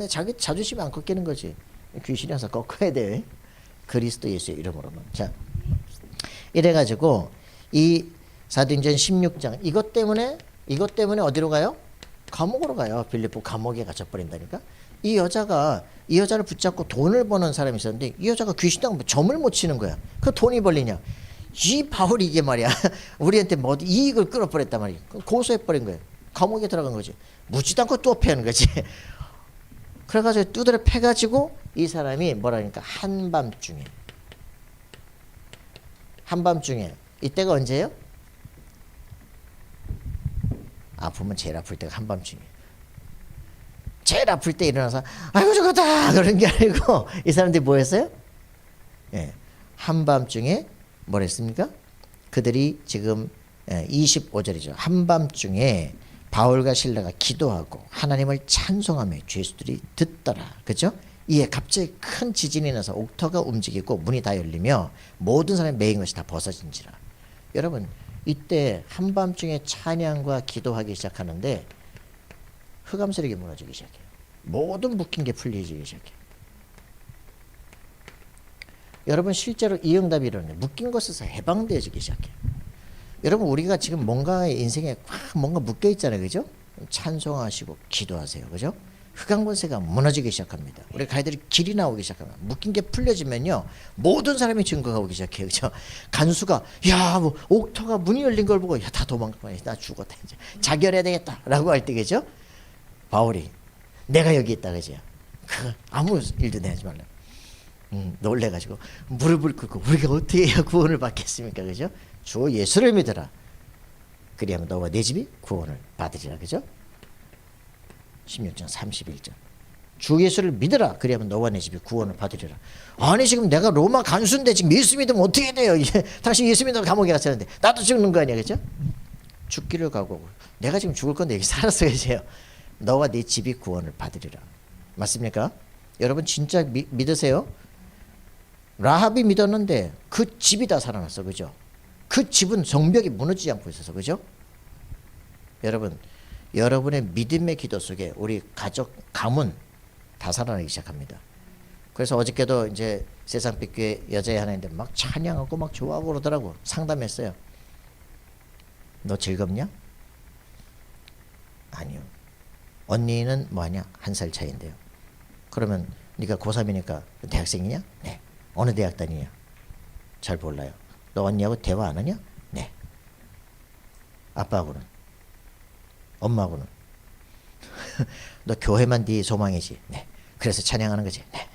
자기 자존심이 안 꺾이는 거지. 귀신이 와서 꺾어야 돼. 그리스도 예수의 이름으로만. 자, 이래가지고 이 사도행전 16장 이것 때문에 어디로 가요? 감옥으로 가요. 빌립보 감옥에 갇혀버린다니까. 이 여자를 붙잡고 돈을 버는 사람이 있었는데 이 여자가 귀신당 점을 못 치는 거야. 그 돈이 벌리냐? 이 바울이 이게 말이야. 우리한테 뭐 이익을 끌어버렸단 말이야. 고소해버린 거예요. 감옥에 들어간 거지. 묻지도 않고 또 패는 거지. 그래가지고 두드려 패가지고 이 사람이 뭐라니까 한밤중에 이때가 언제예요? 아프면 제일 아플 때가 한밤중에. 제일 아플 때 일어나서 아이고 죽었다 그런 게 아니고 이 사람들이 뭐 했어요? 예, 한밤중에 뭘 했습니까? 그들이 지금 25절이죠. 한밤중에 바울과 실라가 기도하고 하나님을 찬송하며 죄수들이 듣더라. 그죠? 이에 갑자기 큰 지진이 나서 옥터가 움직이고 문이 다 열리며 모든 사람이 매인 것이 다 벗어진지라. 여러분 이때 한밤중에 찬양과 기도하기 시작하는데 흑암세력이 무너지기 시작해요. 모든 묶인 게 풀리기 시작해요. 여러분 실제로 이 응답이 일어나요. 묶인 것에서 해방되어지기 시작해요. 여러분 우리가 지금 뭔가 인생에 뭔가 묶여 있잖아요. 그죠? 찬송하시고 기도하세요. 그죠? 흑암권세가 무너지기 시작합니다. 우리 가이들이 길이 나오기 시작합니다. 묶인 게 풀려지면요 모든 사람이 증거가 오기 시작해요. 그죠? 간수가 뭐 옥터가 문이 열린 걸 보고 다 도망가. 나 죽었다 이제 자결해야 되겠다 라고 할 때 그죠? 바울이 내가 여기 있다 그죠? 아무 일도 내지 말라. 놀래가지고 무릎을 꿇고 우리가 어떻게 해야 구원을 받겠습니까? 그죠? 주 예수를 믿어라. 그리하면 너와 네 집이 구원을 받으리라. 그죠? 16장 31절. 주 예수를 믿어라. 그리하면 너와 네 집이 구원을 받으리라. 아니 지금 내가 로마 간수인데 지금 예수 믿으면 어떻게 돼요? 당신 예수 믿으면 감옥에 갇혔는데 나도 죽는 거 아니야. 그죠? 죽기를 각오하고 내가 지금 죽을 건데 여기 살았어야지요. 너와 네 집이 구원을 받으리라. 맞습니까? 여러분 진짜 믿으세요? 라합이 믿었는데 그 집이 다 살아났어. 그죠? 그 집은 성벽이 무너지지 않고 있어서. 그죠? 여러분 여러분의 믿음의 기도 속에 우리 가족 가문 다 살아나기 시작합니다. 그래서 어저께도 이제 세상빛 교회 여자애 하나 있는데 막 찬양하고 막 좋아하고 그러더라고. 상담했어요. 너 즐겁냐? 아니요. 언니는 뭐하냐? 1살 차이인데요. 그러면 네가 고3이니까 대학생이냐? 네. 어느 대학 다니냐? 잘 몰라요. 너 언니하고 대화 안 하냐? 네. 아빠하고는? 엄마하고는? 너 교회만 네 소망이지? 네. 그래서 찬양하는 거지? 네.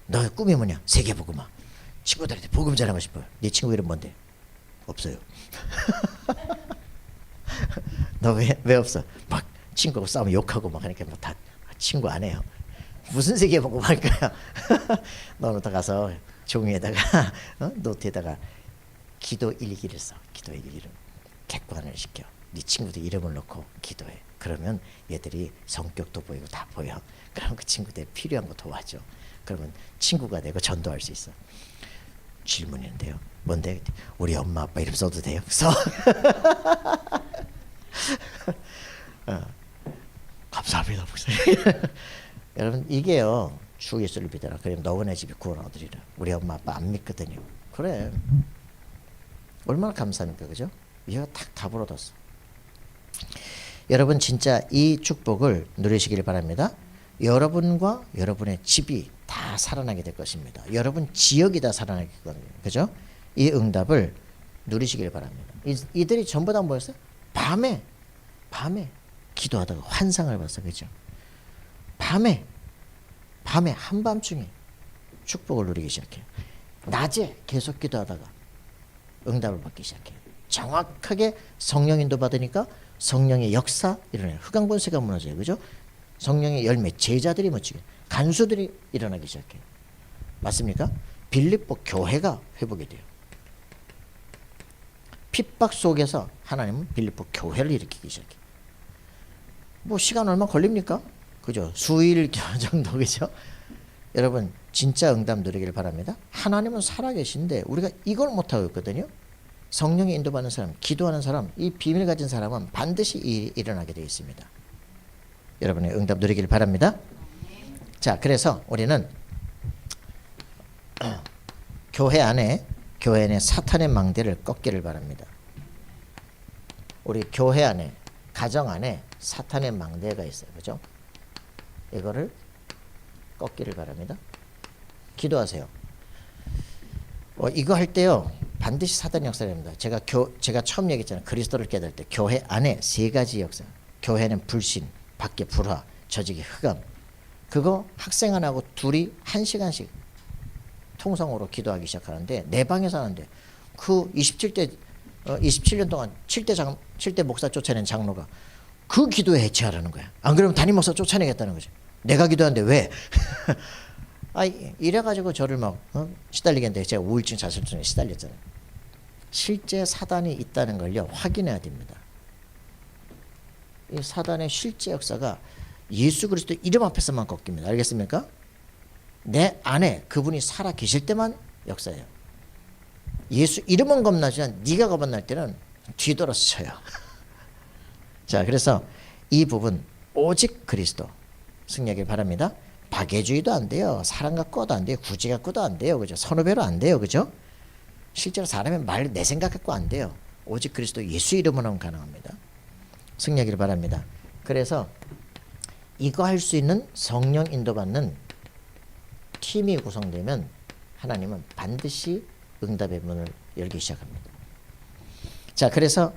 너 꿈이 뭐냐? 세계복음화. 친구들한테 복음 전하고 싶어요. 네 친구 이름 뭔데? 없어요. 너 왜 없어? 막 친구하고 싸우면 욕하고 막 하니까 뭐 다 친구 안 해요. 무슨 세계복음 할 거야? 너는 다 가서 종이에다가 노트에다가 기도 일기를 써. 기도 일기를 객관을 시켜. 네 친구들 이름을 넣고 기도해. 그러면 얘들이 성격도 보이고 다 보여. 그럼 그 친구들 필요한 거 도와줘. 그러면 친구가 되고 전도할 수 있어. 질문인데요. 뭔데? 우리 엄마 아빠 이름 써도 돼요? 써. 감사합니다 목사님. 여러분 이게요 주 예수를 믿어라. 그럼 너와 내 집이 구원 얻으리라. 우리 엄마 아빠 안 믿거든요. 그래 얼마나 감사합니까? 그죠? 얘가 탁 답을 얻었어. 여러분 진짜 이 축복을 누리시길 바랍니다. 여러분과 여러분의 집이 다 살아나게 될 것입니다. 여러분 지역이 다 살아나게 될 겁니다. 그죠? 이 응답을 누리시길 바랍니다. 이들이 전부 다 뭐였어요? 밤에 기도하다가 환상을 봤어. 그죠? 밤에 한밤중에 축복을 누리기 시작해요. 낮에 계속 기도하다가 응답을 받기 시작해요. 정확하게 성령 인도 받으니까 성령의 역사 일어나요. 흑암권세가 무너져요. 그죠? 성령의 열매 제자들이 맺히게 간수들이 일어나기 시작해요. 맞습니까? 빌립보 교회가 회복이 돼요. 핍박 속에서 하나님은 빌립보 교회를 일으키기 시작해요. 뭐 시간 얼마 걸립니까? 그죠? 수일 정도. 그죠? 여러분 진짜 응답 누리길 바랍니다. 하나님은 살아계신데 우리가 이걸 못하고 있거든요. 성령의 인도받는 사람, 기도하는 사람, 이 비밀 가진 사람은 반드시 일어나게 되어 있습니다. 여러분의 응답 누리길 바랍니다. 자, 그래서 우리는 교회 안에 교회 안에 사탄의 망대를 꺾기를 바랍니다. 우리 교회 안에, 가정 안에 사탄의 망대가 있어요. 그죠? 이거를 꺾기를 바랍니다. 기도하세요. 이거 할 때요, 반드시 사탄 역사를 합니다. 제가 처음 얘기했잖아요. 그리스도를 깨달을 때 교회 안에 세 가지 역사. 교회는 불신, 밖에 불화, 조직의 흑암. 그거 학생 하나하고 둘이 1시간씩 통성으로 기도하기 시작하는데, 내 방에서 하는데, 그 27년 동안 7대 목사 쫓아낸 장로가 그 기도에 해체하라는 거야. 안 그러면 담임 목사 쫓아내겠다는 거죠. 내가 기도하는데 왜? 이래가지고 저를 막 시달리게 했는데, 제가 우울증 자살증에 시달렸잖아요. 실제 사단이 있다는 걸요, 확인해야 됩니다. 이 사단의 실제 역사가 예수 그리스도 이름 앞에서만 꺾입니다. 알겠습니까? 내 안에 그분이 살아 계실 때만 역사예요. 예수 이름은 겁나지만 네가 겁날 때는 뒤돌아서 쳐요. 자, 그래서 이 부분 오직 그리스도 승리하길 바랍니다. 박애주의도 안 돼요. 사람 갖고도 안 돼요. 구지 갖고도 안 돼요. 그죠? 선후배로 안 돼요. 그죠? 실제로 사람의 말, 내 생각 갖고 안 돼요. 오직 그리스도 예수 이름으로는 가능합니다. 승리하기를 바랍니다. 그래서 이거 할 수 있는 성령 인도받는 팀이 구성되면 하나님은 반드시 응답의 문을 열기 시작합니다. 자, 그래서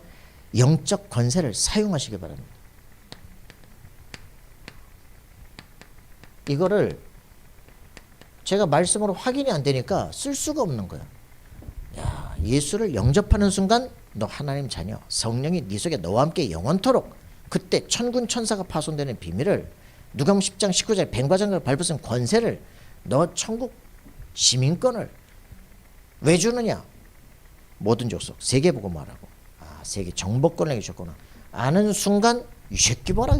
영적 권세를 사용하시기 바랍니다. 이거를 제가 말씀으로 확인이 안 되니까 쓸 수가 없는 거야. 야, 예수를 영접하는 순간 너 하나님 자녀, 성령이 네 속에 너와 함께 영원토록, 그때 천군 천사가 파손되는 비밀을, 누가복음 10장 19절 뱀과장을 밟으신 권세를, 너 천국 시민권을 왜 주느냐? 모든 족속 세계보고 말하고, 세계 정복권을 주셨구나 아는 순간, 이 새끼 봐라.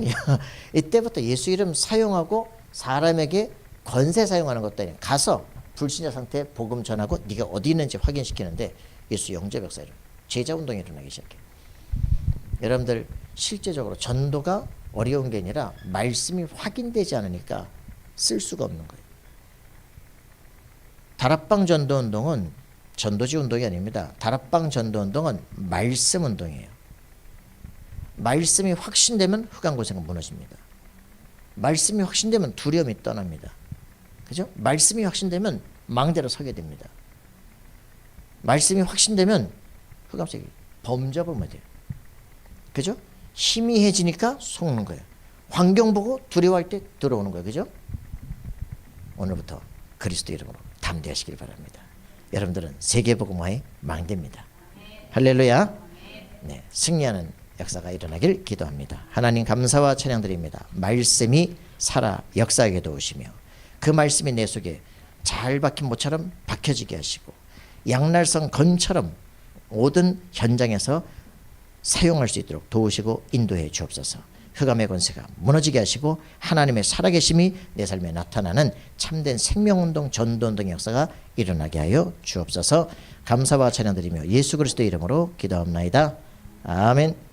이때부터 예수 이름 사용하고 사람에게 권세 사용하는 것도 아니라 가서 불신자 상태에 복음 전하고 네가 어디 있는지 확인시키는데, 예수 영접 역사 일어나, 제자 운동이 일어나기 시작해. 여러분들 실제적으로 전도가 어려운 게 아니라 말씀이 확인되지 않으니까 쓸 수가 없는 거예요. 다락방 전도 운동은 전도지 운동이 아닙니다. 다락방 전도 운동은 말씀 운동이에요. 말씀이 확신되면 흑암고생은 무너집니다. 말씀이 확신되면 두려움이 떠납니다. 그죠? 말씀이 확신되면 망대로 서게 됩니다. 말씀이 확신되면 흑암색이 범접을 돼요. 그죠? 희미해지니까 속는 거예요. 환경 보고 두려워할 때 들어오는 거예요. 그죠? 오늘부터 그리스도 이름으로 담대하시길 바랍니다. 여러분들은 세계복음화의 망대입니다. 할렐루야. 네, 승리하는 역사가 일어나길 기도합니다. 하나님 감사와 찬양드립니다. 말씀이 살아 역사하게 도우시며 그 말씀이 내 속에 잘 박힌 모처럼 박혀지게 하시고 양날성 건처럼 모든 현장에서 사용할 수 있도록 도우시고 인도해 주옵소서. 흑암의 권세가 무너지게 하시고 하나님의 살아계심이 내 삶에 나타나는 참된 생명운동, 전도운동의 역사가 일어나게 하여 주옵소서. 감사와 찬양드리며 예수 그리스도의 이름으로 기도합나이다. 아멘.